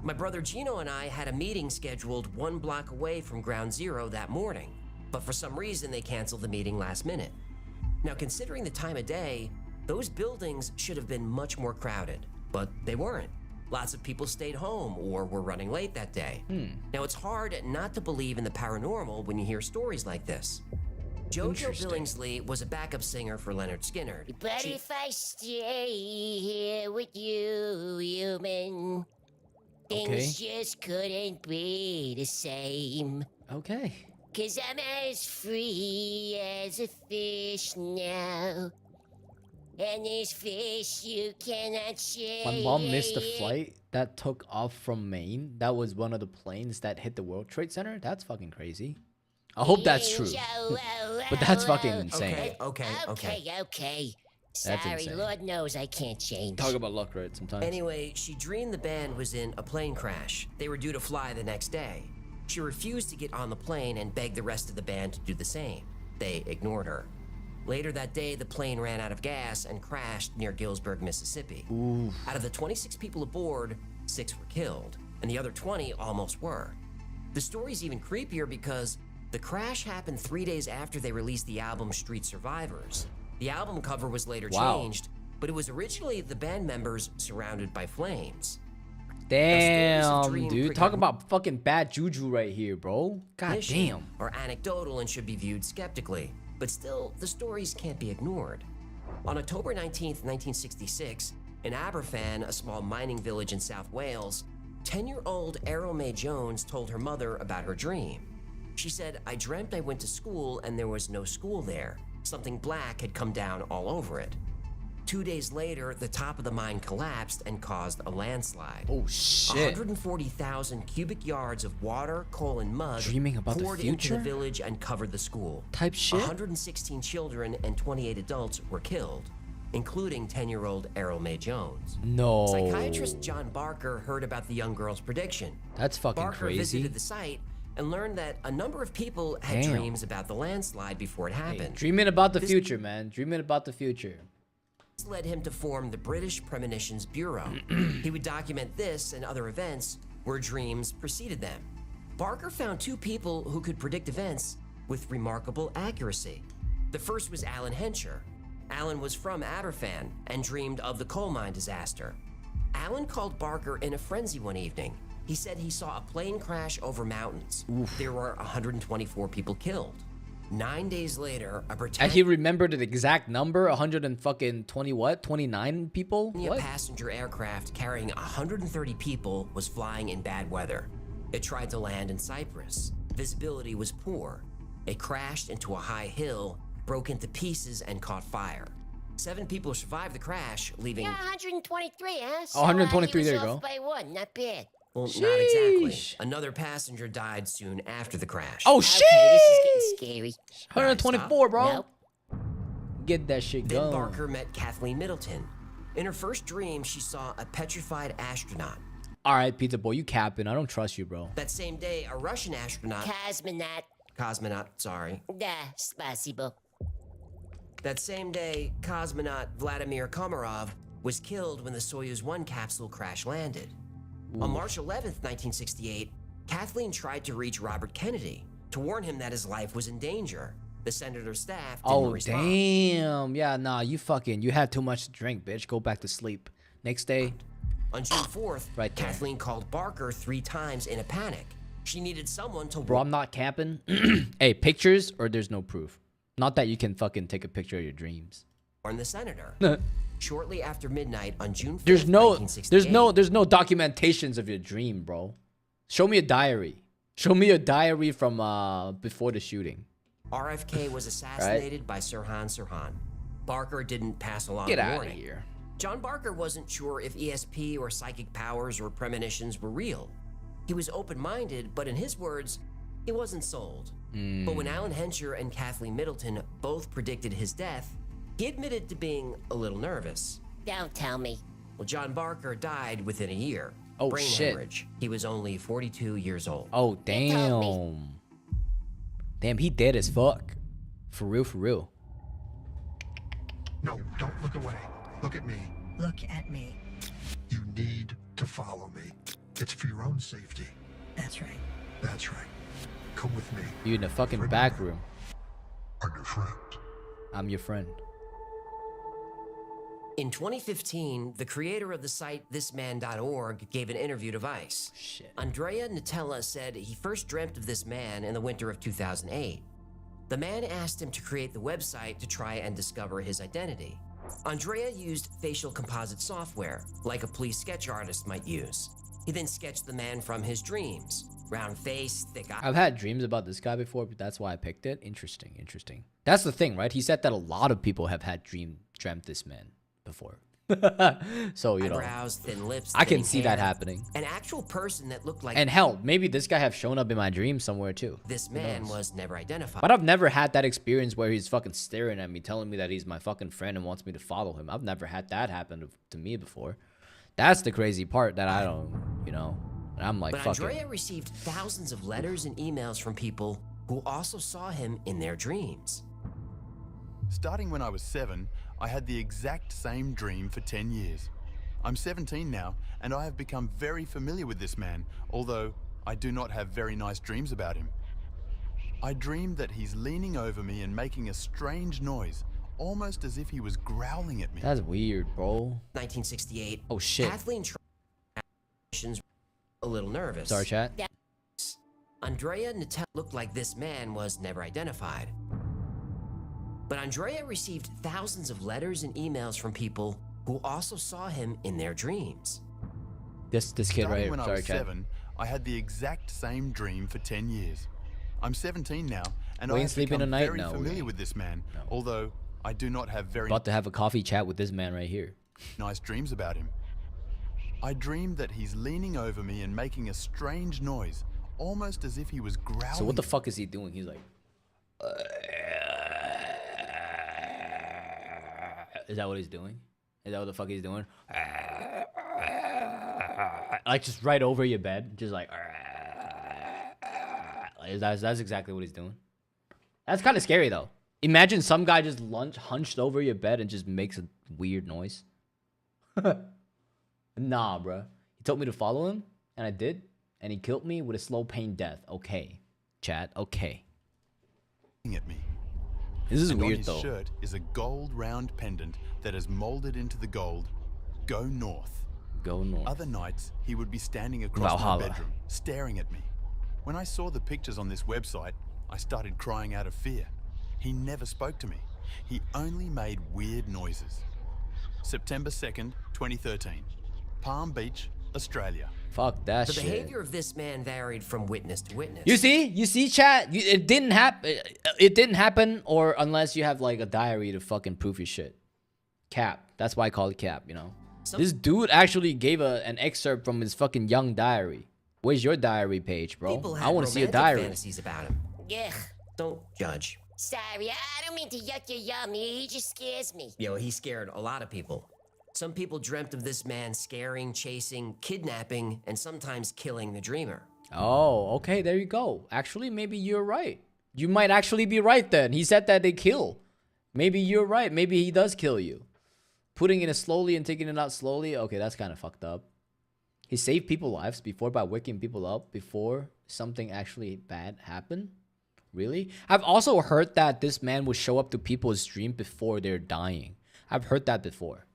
My brother Gino and I had a meeting scheduled 1 block away from Ground Zero that morning, but for some reason they canceled the meeting last minute. Now, considering the time of day, Those buildings should have been much more crowded, but they weren't. Lots of people stayed home or were running late that day. Now, it's hard not to believe in the paranormal when you hear stories like this. JoJo Billingsley was a backup singer for Leonard Skinner. But if I stay here with you, human, things just couldn't be the same. Okay. 'Cause I'm as free as a fish now. And this fish you cannot shake. My mom missed the flight that took off from Maine. That was one of the planes that hit the World Trade Center. That's fucking crazy. I hope that's true. But that's fucking insane. Okay. Sorry, insane. Lord knows I can't change. Talk about luck, right? Sometimes. Anyway, she dreamed the band was in a plane crash. They were due to fly the next day. She refused to get on the plane and begged the rest of the band to do the same. They ignored her. Later that day, the plane ran out of gas and crashed near Gillsburg, Mississippi. Ooh. Out of the 26 people aboard, 6 were killed, and the other 20 almost were. The story's even creepier because the crash happened 3 days after they released the album Street Survivors. The album cover was later changed, but it was originally the band members surrounded by flames. Damn, dude. Talk about fucking bad juju right here, bro. God damn. Are anecdotal and should be viewed skeptically, but still, the stories can't be ignored. On October 19th, 1966, in Aberfan, a small mining village in South Wales, 10-year-old Errol Mae Jones told her mother about her dream. She said, "I dreamt I went to school and there was no school there. Something black had come down all over it." 2 days later, the top of the mine collapsed and caused a landslide. Oh, shit. 140,000 cubic yards of water, coal, and mud Dreaming about poured the into future? the village and covered the school. Type shit? 116 children and 28 adults were killed, including 10-year-old Errol Mae Jones. No. Psychiatrist John Barker heard about the young girl's prediction. That's fucking Barker crazy. visited the site and learned that a number of people had dreams about the landslide before it happened. Hey, dreaming about the future, man. Dreaming about the future. This led him to form the British Premonitions Bureau. He would document this and other events where dreams preceded them. Barker found 2 people who could predict events with remarkable accuracy. The first was Alan Hencher. Alan was from Aberfan and dreamed of the coal mine disaster. Alan called Barker in a frenzy one evening. He said he saw a plane crash over mountains. There were 124 people killed. 9 days later, And he remembered the exact number, 29 people? A passenger aircraft carrying 130 people was flying in bad weather. It tried to land in Cyprus. Visibility was poor. It crashed into a high hill, broke into pieces, and caught fire. 7 people survived the crash, leaving... Yeah, 123, huh? Oh, 123, he was there you off go. by 1, not bad. Well, not exactly. Another passenger died soon after the crash. Oh, shit! Okay, this is getting scary. 124, bro. Nope. Get that shit Then going. Barker met Kathleen Middleton. In her first dream, she saw a petrified astronaut. All right, Pizza Boy, you capping. I don't trust you, bro. That same day, a Russian astronaut... Cosmonaut, sorry. Spasibo. That same day, cosmonaut Vladimir Komarov was killed when the Soyuz 1 capsule crash landed. On March 11th, 1968, Kathleen tried to reach Robert Kennedy to warn him that his life was in danger. The senator's staff didn't respond. Damn. Yeah, nah, you had too much to drink, bitch. Go back to sleep. Next day. On June 4th, Right there. Kathleen called Barker 3 times in a panic. She needed someone to... Bro, I'm not camping. Hey, pictures or there's no proof. Not that you can fucking take a picture of your dreams. warn the senator. Shortly after midnight on June 5th, There's no 1968, documentations of your dream, bro. Show me a diary. Show me a diary from before the shooting. RFK was assassinated by Sirhan Sirhan. Barker didn't pass along Get the out of warning. here. John Barker wasn't sure if ESP or psychic powers or premonitions were real. He was open-minded, but in his words, he wasn't sold. But when Alan Hencher and Kathleen Middleton both predicted his death, he admitted to being a little nervous. Don't tell me. Well, John Barker died within a year. Oh, Brain shit. hemorrhage. He was only 42 years old. Oh, damn. Damn, he dead as fuck. For real, for real. No, don't look away. Look at me. Look at me. You need to follow me. It's for your own safety. That's right. That's right. Come with me. You in the fucking back room. I'm your friend. I'm your friend. In 2015, the creator of the site thisman.org gave an interview to Vice. Shit. Andrea Nutella said he first dreamt of this man in the winter of 2008. The man asked him to create the website to try and discover his identity. Andrea used facial composite software, like a police sketch artist might use. He then sketched the man from his dreams. Round face, thick eyes. I've had dreams about this guy before, but that's why I picked it. Interesting, interesting. That's the thing, right? He said that a lot of people have had dreamt this man before. So, you know, eyebrows, thin lips, I can thin see hair. that happening. An actual person that looked like And hell, maybe this guy have shown up in my dreams somewhere too. this man was never identified. But I've never had that experience where he's fucking staring at me, telling me that he's my fucking friend and wants me to follow him. I've never had that happen to me before. That's the crazy part that I don't, you know. And I'm like, But fuck Andrea it. received thousands of letters and emails from people who also saw him in their dreams. Starting when I was 7, I had the exact same dream for 10 years. I'm 17 now, and I have become very familiar with this man, although I do not have very nice dreams about him. I dreamed that he's leaning over me and making a strange noise, almost as if he was growling at me. That's weird, bro. 1968. Oh, shit. Kathleen was a little nervous. Sorry, chat. Andrea Nutella looked like this man was never identified. But Andrea received thousands of letters and emails from people who also saw him in their dreams. This kid Starting right here. when I Sorry, was chat. 7, I had the exact same dream for 10 years. I'm 17 now, and We I ain't have sleeping become tonight? very No, we familiar ain't. with this man, although I do not have very About to have a coffee chat with this man right here. nice dreams about him. I dreamed that he's leaning over me and making a strange noise, almost as if he was growling. So what the fuck is he doing? He's like, is that what he's doing? Is that what the fuck he's doing? Like just right over your bed, just like. That's exactly what he's doing. That's kind of scary though. Imagine some guy just hunched over your bed and just makes a weird noise. Nah, bruh. He told me to follow him, and I did, and he killed me with a slow pain death. Okay, chat. Okay. At me. This is And on weird his though. shirt is a gold round pendant that is molded into the gold. Go north. Go north. Other nights, he would be standing across Valhalla. my bedroom, staring at me. When I saw the pictures on this website, I started crying out of fear. He never spoke to me. He only made weird noises. September 2nd, 2013. Palm Beach, Australia. Fuck that The shit. behavior of this man varied from witness to witness. You see, chat. It didn't happen. It didn't happen, or unless you have like a diary to fucking prove your shit. Cap. That's why I call it cap. You know. This dude actually gave an excerpt from his fucking young diary. Where's your diary page, bro? People I had want to see a romantic diary. fantasies about him. Ugh. Don't judge. Sorry, I don't mean to yuck your yum. He just scares me. He scared a lot of people. Some people dreamt of this man scaring, chasing, kidnapping, and sometimes killing the dreamer. Oh, okay. There you go. Actually, maybe you're right. You might actually be right then. He said that they kill. Maybe you're right. Maybe he does kill you. Putting it in slowly and taking it out slowly. Okay, that's kind of fucked up. He saved people's lives before by waking people up before something actually bad happened. Really? I've also heard that this man would show up to people's dream before they're dying. I've heard that before.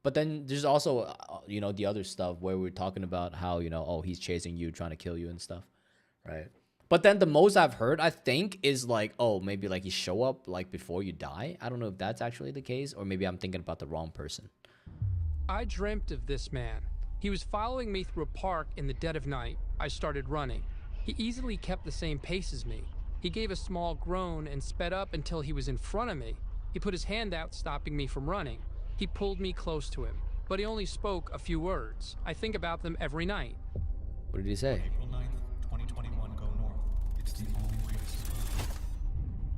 But then there's also, you know, the other stuff where we're talking about how, you know, oh, he's chasing you, trying to kill you and stuff. Right? But then the most I've heard, I think, is like, oh, maybe like you show up like before you die. I don't know if that's actually the case, or maybe I'm thinking about the wrong person. I dreamt of this man. He was following me through a park in the dead of night. I started running. He easily kept the same pace as me. He gave a small groan and sped up until he was in front of me. He put his hand out, stopping me from running. He pulled me close to him, but he only spoke a few words. I think about them every night. What did he say? April 9th, 2021, go north. It's the only way to survive.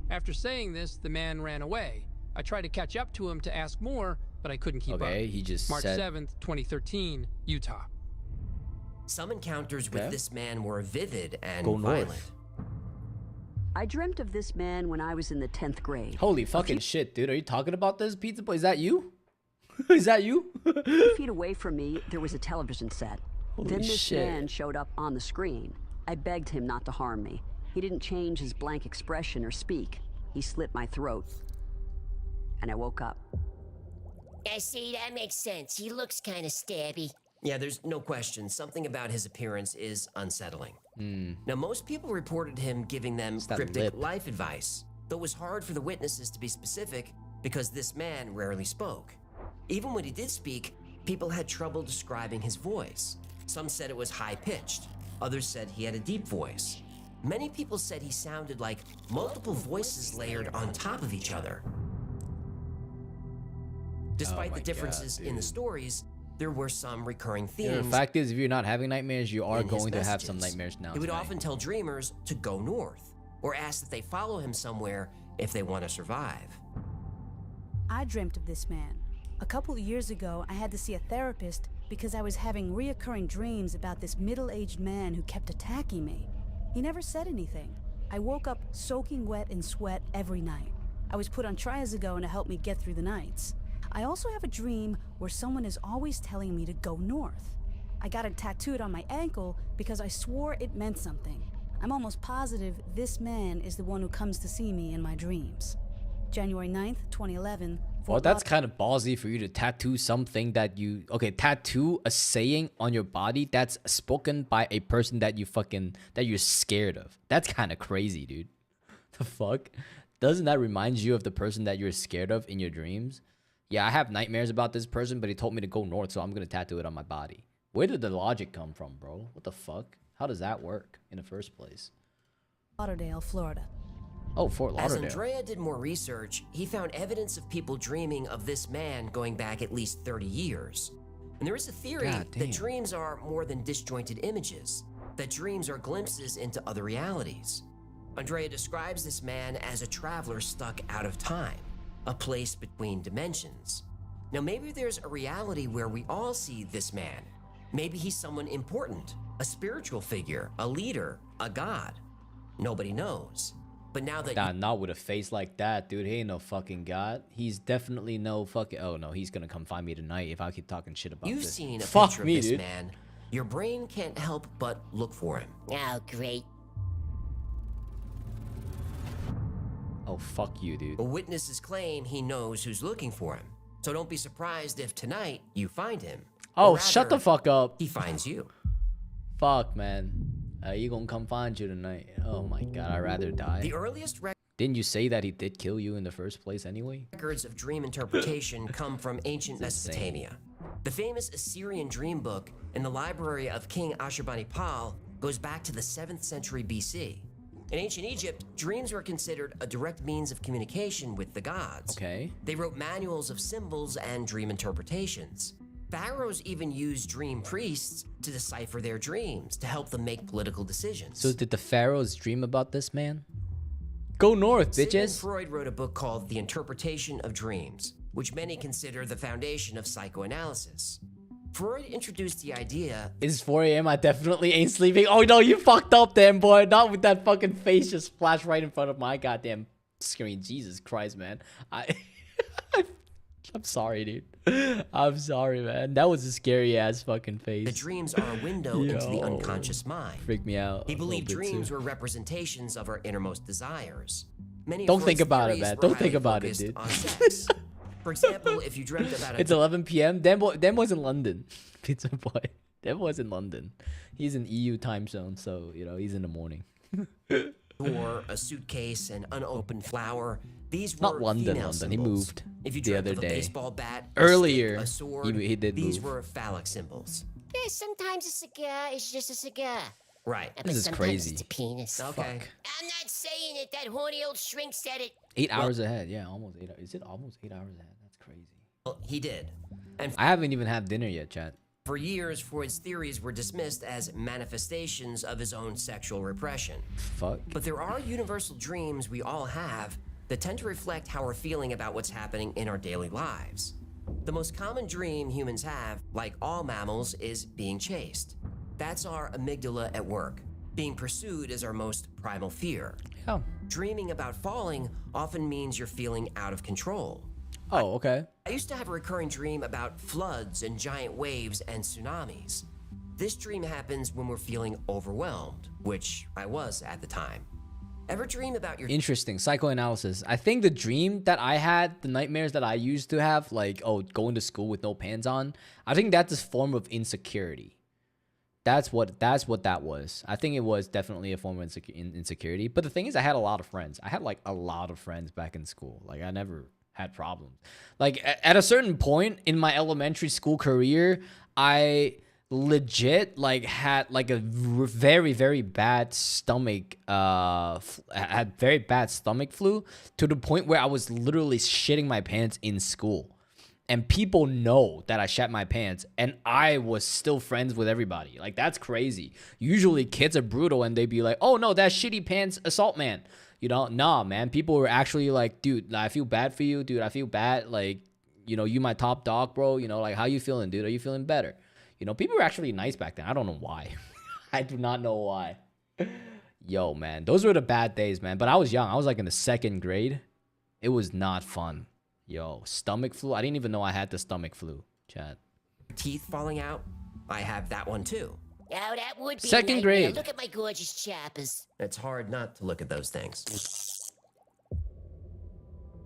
After saying this, the man ran away. I tried to catch up to him to ask more, but I couldn't keep up. Okay, he just March said... 7th, 2013, Utah. Some encounters with this man were vivid and Go violent. north. I dreamt of this man when I was in the 10th grade. Holy fucking shit, dude. Are you talking about this, Pizza Boy? Is that you? Is that you? 2 feet away from me, there was a television set. Holy Then this shit. man showed up on the screen. I begged him not to harm me. He didn't change his blank expression or speak. He slit my throat. And I woke up. I see, that makes sense. He looks kind of stabby. Yeah, there's no question. Something about his appearance is unsettling. Now, most people reported him giving them that cryptic lip. life advice, though it was hard for the witnesses to be specific because this man rarely spoke. Even when he did speak, people had trouble describing his voice. Some said it was high-pitched. Others said he had a deep voice. Many people said he sounded like multiple voices layered on top of each other. Despite the differences in the stories, there were some recurring themes. The fact is, if you're not having nightmares, you are in his going to have some messages. nightmares now. He would tonight. often tell dreamers to go north, or ask that they follow him somewhere if they want to survive. I dreamt of this man. A couple of years ago, I had to see a therapist because I was having reoccurring dreams about this middle-aged man who kept attacking me. He never said anything. I woke up soaking wet in sweat every night. I was put on triazole to help me get through the nights. I also have a dream where someone is always telling me to go north. I got it tattooed on my ankle because I swore it meant something. I'm almost positive this man is the one who comes to see me in my dreams. January 9th, 2011. Well, that's kind of ballsy for you to tattoo something that you... Okay, tattoo a saying on your body that's spoken by a person that you fucking... that you're scared of. That's kind of crazy, dude. The fuck? Doesn't that remind you of the person that you're scared of in your dreams? Yeah, I have nightmares about this person, but he told me to go north, so I'm going to tattoo it on my body. Where did the logic come from, bro? What the fuck? How does that work in the first place? Lauderdale, Florida. Oh, Fort As Lauderdale. Andrea did more research, he found evidence of people dreaming of this man going back at least 30 years. And there is a theory that dreams are more than disjointed images, that dreams are glimpses into other realities. Andrea describes this man as a traveler stuck out of time, a place between dimensions. Now, maybe there's a reality where we all see this man. Maybe he's someone important, a spiritual figure, a leader, a god. Nobody knows. But now that Not with a face like that, dude. He ain't no fucking god. He's definitely no fucking... Oh, no. He's gonna come find me tonight if I keep talking shit about you've this. seen a Fuck picture me, of this dude. man, your brain can't help but look for him. Oh, great. Oh, fuck you, dude. But witnesses claim he knows who's looking for him. So don't be surprised if tonight you find him. Oh, Or shut the rather, fuck up. He finds you. Fuck, man. He gonna come find you tonight. Oh my god, I'd rather die. The earliest Didn't you say that he did kill you in the first place anyway? records of dream interpretation come from ancient It's insane. Mesopotamia. The famous Assyrian dream book in the library of King Ashurbanipal goes back to the 7th century BC. In ancient Egypt, dreams were considered a direct means of communication with the gods. Okay. They wrote manuals of symbols and dream interpretations. Pharaohs even used dream priests to decipher their dreams to help them make political decisions. So did the pharaohs dream about this man? Go north, Sigmund bitches. Freud wrote a book called The Interpretation of Dreams, which many consider the foundation of psychoanalysis. Freud introduced the idea... It's 4 a.m. I definitely ain't sleeping. Oh no, you fucked up then, boy. Not with that fucking face just flashed right in front of my goddamn screen. Jesus Christ, man. I'm sorry, dude. I'm sorry, man. That was a scary ass fucking face. The dreams are a window into the unconscious mind. Freaked me out. He a believed little bit, dreams too. were representations of our innermost desires. Many of Don't think Freud's about it, theories man. were Don't think highly about it, focused dude. on sex. For example, if you dreamt about It's 11 p.m. Dem was in London. Pizza boy. Dem was in London. He's in EU time zone, so you know he's in the morning. or a suitcase, an unopened flower, these were Not London, female London. He symbols. moved If you the dreamt other of a day. baseball bat, Earlier, a stick, a sword, he did these move. were phallic symbols. Yeah, sometimes a cigar is just a cigar. Right. But This is sometimes crazy. It's a penis. Okay. I'm not saying it. That horny old shrink said it. 8 hours ahead. Yeah, almost 8 hours. Is it almost 8 hours ahead? That's crazy. Well, he did. And I haven't even had dinner yet, chat. for years, Freud's theories were dismissed as manifestations of his own sexual repression. Fuck. But there are universal dreams we all have that tend to reflect how we're feeling about what's happening in our daily lives. The most common dream humans have, like all mammals, is being chased. That's our amygdala at work. Being pursued is our most primal fear. Yeah. Dreaming about falling often means you're feeling out of control. Oh, okay. I used to have a recurring dream about floods and giant waves and tsunamis. This dream happens when we're feeling overwhelmed, which I was at the time. Ever dream about your Interesting psychoanalysis. I think the dream that I had, the nightmares that I used to have, like, oh, going to school with no pants on, I think that's a form of insecurity. That's what that was. I think it was definitely a form of insecurity. But the thing is, I had a lot of friends. I had like a lot of friends back in school. Like, I never had problems. Like, at a certain point in my elementary school career, I legit like had like a very, very bad stomach had very bad stomach flu, to the point where I was literally shitting my pants in school, and people know that I shat my pants, and I was still friends with everybody. Like, that's crazy. Usually kids are brutal and they be like, oh no, that's shitty pants assault man, you know. Nah, man, people were actually like, dude, I feel bad for you, dude, I feel bad, like, you know, you my top dog, bro, you know, like, how you feeling, dude, are you feeling better? You know, people were actually nice back then. I don't know why. I do not know why. Yo, man, those were the bad days, man. But I was young. I was like in the 2nd grade. It was not fun. Yo, stomach flu. I didn't even know I had the stomach flu, Chad. teeth falling out? I have that one too. Oh, that would be 2nd grade. Look at my gorgeous chappers. It's hard not to look at those things.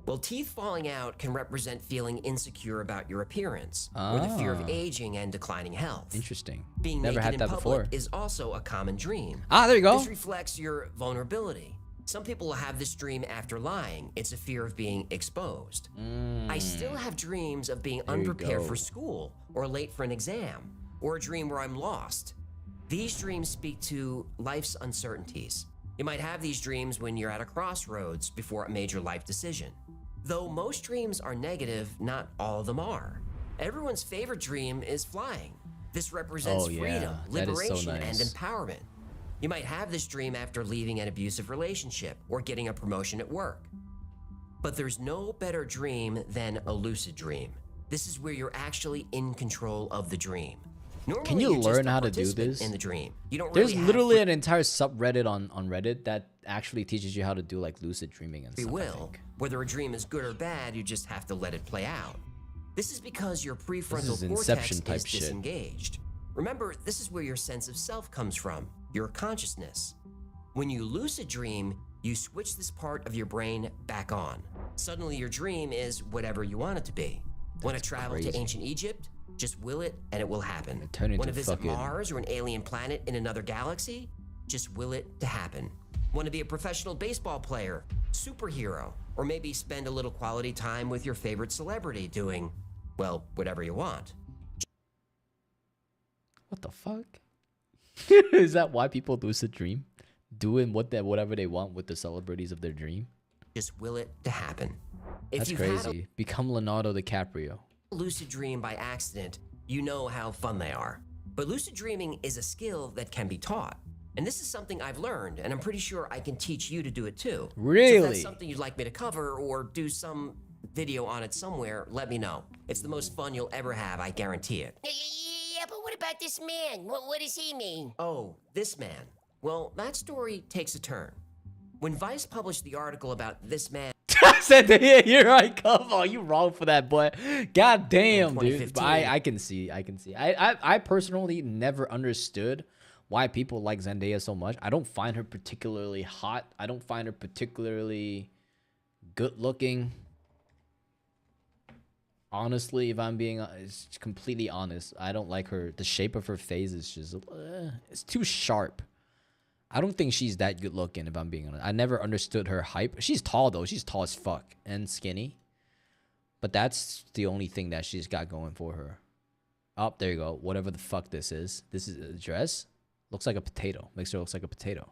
Well, teeth falling out can represent feeling insecure about your appearance, or the fear of aging and declining health. Interesting. Being Never naked had in that public before. is also a common dream. Ah, there you go. This reflects your vulnerability. Some people will have this dream after lying. It's a fear of being exposed. I still have dreams of being unprepared for school, or late for an exam, or a dream where I'm lost. These dreams speak to life's uncertainties. You might have these dreams when you're at a crossroads before a major life decision. Though most dreams are negative, not all of them are. Everyone's favorite dream is flying. This represents freedom, that is so liberation, and nice. empowerment. You might have this dream after leaving an abusive relationship or getting a promotion at work. But there's no better dream than a lucid dream. This is where you're actually in control of the dream. Normally, Can you you're just learn a how to do participant this? in the dream. You don't There's really have literally an entire subreddit on Reddit that actually teaches you how to do like lucid dreaming and free stuff. will. Whether a dream is good or bad, you just have to let it play out. This is because your prefrontal is cortex Inception type is shit. disengaged. Remember, this is where your sense of self comes from, your consciousness. When you lucid dream, you switch this part of your brain back on. Suddenly your dream is whatever you want it to be. Want to travel crazy. to ancient Egypt? Just will it and it will happen. Turn into Want to visit fucking- Mars or an alien planet in another galaxy? Just will it to happen. Want to be a professional baseball player, superhero, or maybe spend a little quality time with your favorite celebrity doing, well, whatever you want. What the fuck? Is that why people lucid dream? Doing whatever they want with the celebrities of their dream? Just will it to happen. If That's you've had a crazy. Become Leonardo DiCaprio. lucid dream by accident, you know how fun they are. But lucid dreaming is a skill that can be taught. And this is something I've learned, and I'm pretty sure I can teach you to do it too. So if Really? that's something you'd like me to cover or do some video on it somewhere, let me know. It's the most fun you'll ever have, I guarantee it. Yeah, but what about this man? What does he mean? Oh, this man. Well, that story takes a turn. When Vice published the article about this man, I said, yeah, here I come. Oh, you wrong for that, boy. God damn, dude. But 2015. I can see. I personally never understood why people like Zendaya so much. I don't find her particularly hot. I don't find her particularly good looking. Honestly, if I'm being completely honest, I don't like her. The shape of her face is just, it's too sharp. I don't think she's that good looking, if I'm being honest. I never understood her hype. She's tall, though. She's tall as fuck and skinny. But that's the only thing that she's got going for her. Oh, there you go. Whatever the fuck this is. This is a dress. Looks like a potato. Makes her looks like a potato.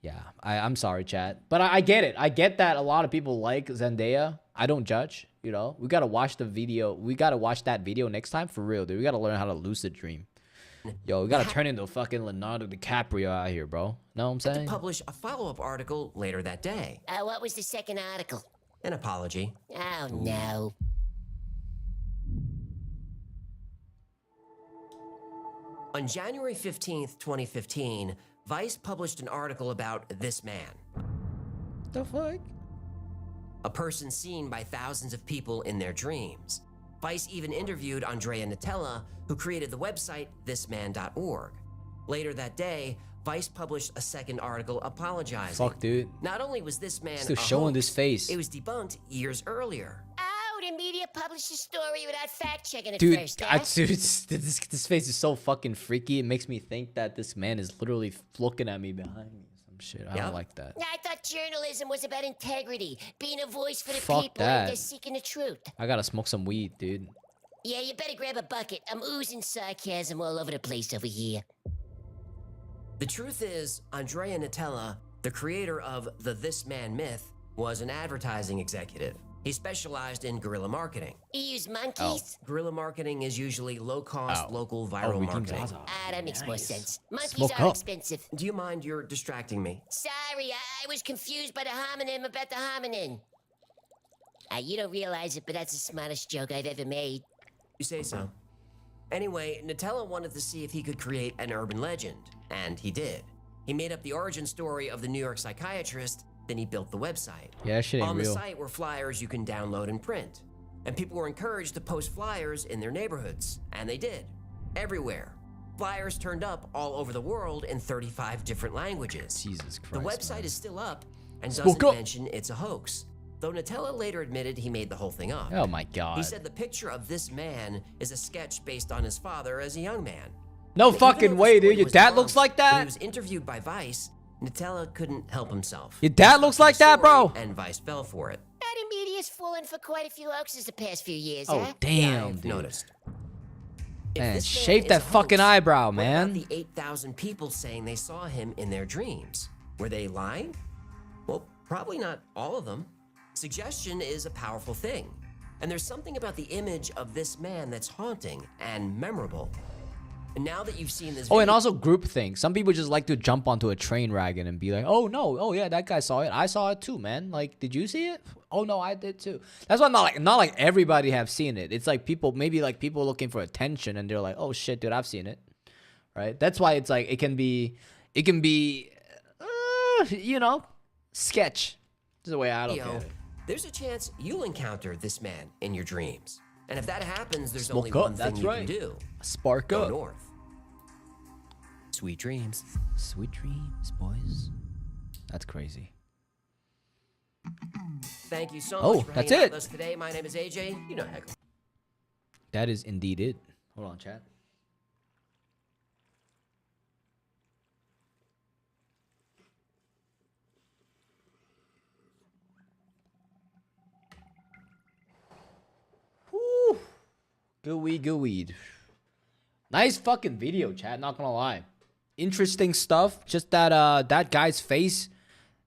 Yeah, I'm sorry, chat. But I get it. I get that a lot of people like Zendaya. I don't judge, you know. We got to watch the video. We got to watch that video next time for real, dude. We got to learn how to lucid dream. Yo, we got to turn into fucking Leonardo DiCaprio out here, bro. Know what I'm to saying? publish a follow-up article later that day. What was the second article? An apology. Oh, no. On January 15th, 2015, Vice published an article about this man. The fuck? A person seen by thousands of people in their dreams. Vice even interviewed Andrea Nutella, who created the website thisman.org. Later that day, Vice published a second article apologizing. Fuck, dude. Not only was this man Still a showing hoax, this face. it was debunked years earlier. Oh, the media published a story without fact-checking it Dude, first, dude, this face is so fucking freaky. It makes me think that this man is literally looking at me behind me. Some shit. I don't like that. I thought journalism was about integrity, being a voice for the Fuck people that. and just seeking the truth. I gotta smoke some weed, dude. Yeah, you better grab a bucket. I'm oozing sarcasm all over the place over here. The truth is, Andrea Nutella, the creator of the This Man myth, was an advertising executive. He specialized in guerrilla marketing. You use monkeys? Guerrilla marketing is usually low-cost, local viral marketing. That makes more sense. Monkeys Smoke are up. expensive. Do you mind you're distracting me? Sorry, I was confused by the homonym about the hominin. You don't realize it, but that's the smartest joke I've ever made. You say so. Anyway, Nutella wanted to see if he could create an urban legend, and he did. He made up the origin story of the New York psychiatrist, then he built the website. Yeah, that shit ain't On the real. site were flyers you can download and print. And people were encouraged to post flyers in their neighborhoods, and they did. Everywhere. Flyers turned up all over the world in 35 different languages. Jesus Christ. The website is still up and Spoke doesn't up. mention it's a hoax. Though Nutella later admitted he made the whole thing up. Oh my God. He said the picture of this man is a sketch based on his father as a young man. No Even fucking though the way, story dude. Your was dad debunked, looks like When that? he was interviewed by Vice, Nutella couldn't help himself. Your dad looks like that, bro. And Vice fell for it. The media's fallen for quite a few hoaxes the past few years, Oh, huh? damn, I've dude. noticed. If Man, this man shave is that a fucking hoax, eyebrow, what man. about the 8,000 people saying they saw him in their dreams? Were they lying? Well, probably not all of them. Suggestion is a powerful thing. And there's something about the image of this man that's haunting and memorable. And now that you've seen this Oh, and video, also groupthink. Some people just like to jump onto a train wagon and be like, oh, no. Oh, yeah, that guy saw it. I saw it too, man. Like, did you see it? Oh, no, I did too. That's why not like everybody have seen it. It's like people, maybe like people looking for attention and they're like, oh, shit, dude, I've seen it. Right? That's why it's like, it can be, you know, sketch. This is the way I look at it. there's a chance you'll encounter this man in your dreams. And if that happens, there's Smoke only up, one thing that's you right. can do. Spark Go up. north. Sweet dreams. Sweet dreams, boys. That's crazy. Thank you so Oh, much for that's hanging out it. with us today. My name is AJ. You know heck. That is indeed it. Hold on, chat. Whew. Good weed, good weed. Nice fucking video, chat. Not gonna lie. Interesting stuff. Just that that guy's face,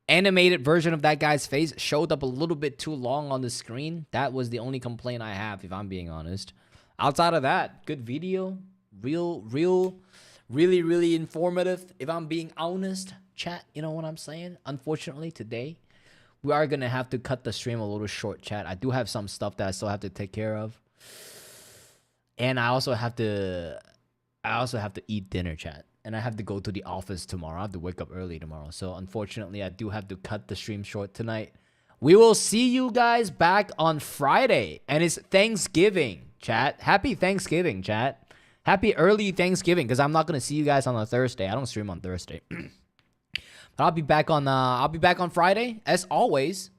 animated version of that guy's face showed up a little bit too long on the screen. That was the only complaint I have, if I'm being honest. Outside of that, good video. Really informative. If I'm being honest, chat, you know what I'm saying? Unfortunately, today, we are gonna have to cut the stream a little short, chat. I do have some stuff that I still have to take care of. And I also have to eat dinner, chat. And I have to go to the office tomorrow. I have to wake up early tomorrow. So unfortunately, I do have to cut the stream short tonight. We will see you guys back on Friday. And it's Thanksgiving, chat. Happy Thanksgiving, chat. Happy early Thanksgiving, because I'm not gonna see you guys on a Thursday. I don't stream on Thursday. But I'll be back on Friday, as always.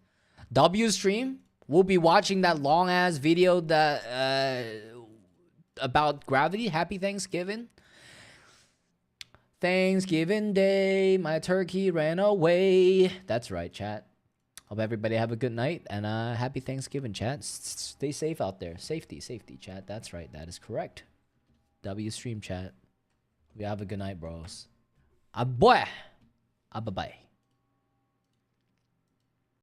W stream. We'll be watching that long ass video that about gravity. Happy Thanksgiving. Thanksgiving Day, my turkey ran away. That's right, chat. Hope everybody have a good night and happy Thanksgiving, chat. Stay safe out there. Safety, chat. That's right. That is correct. W stream, chat. We have a good night, bros. Boy. Bye-bye.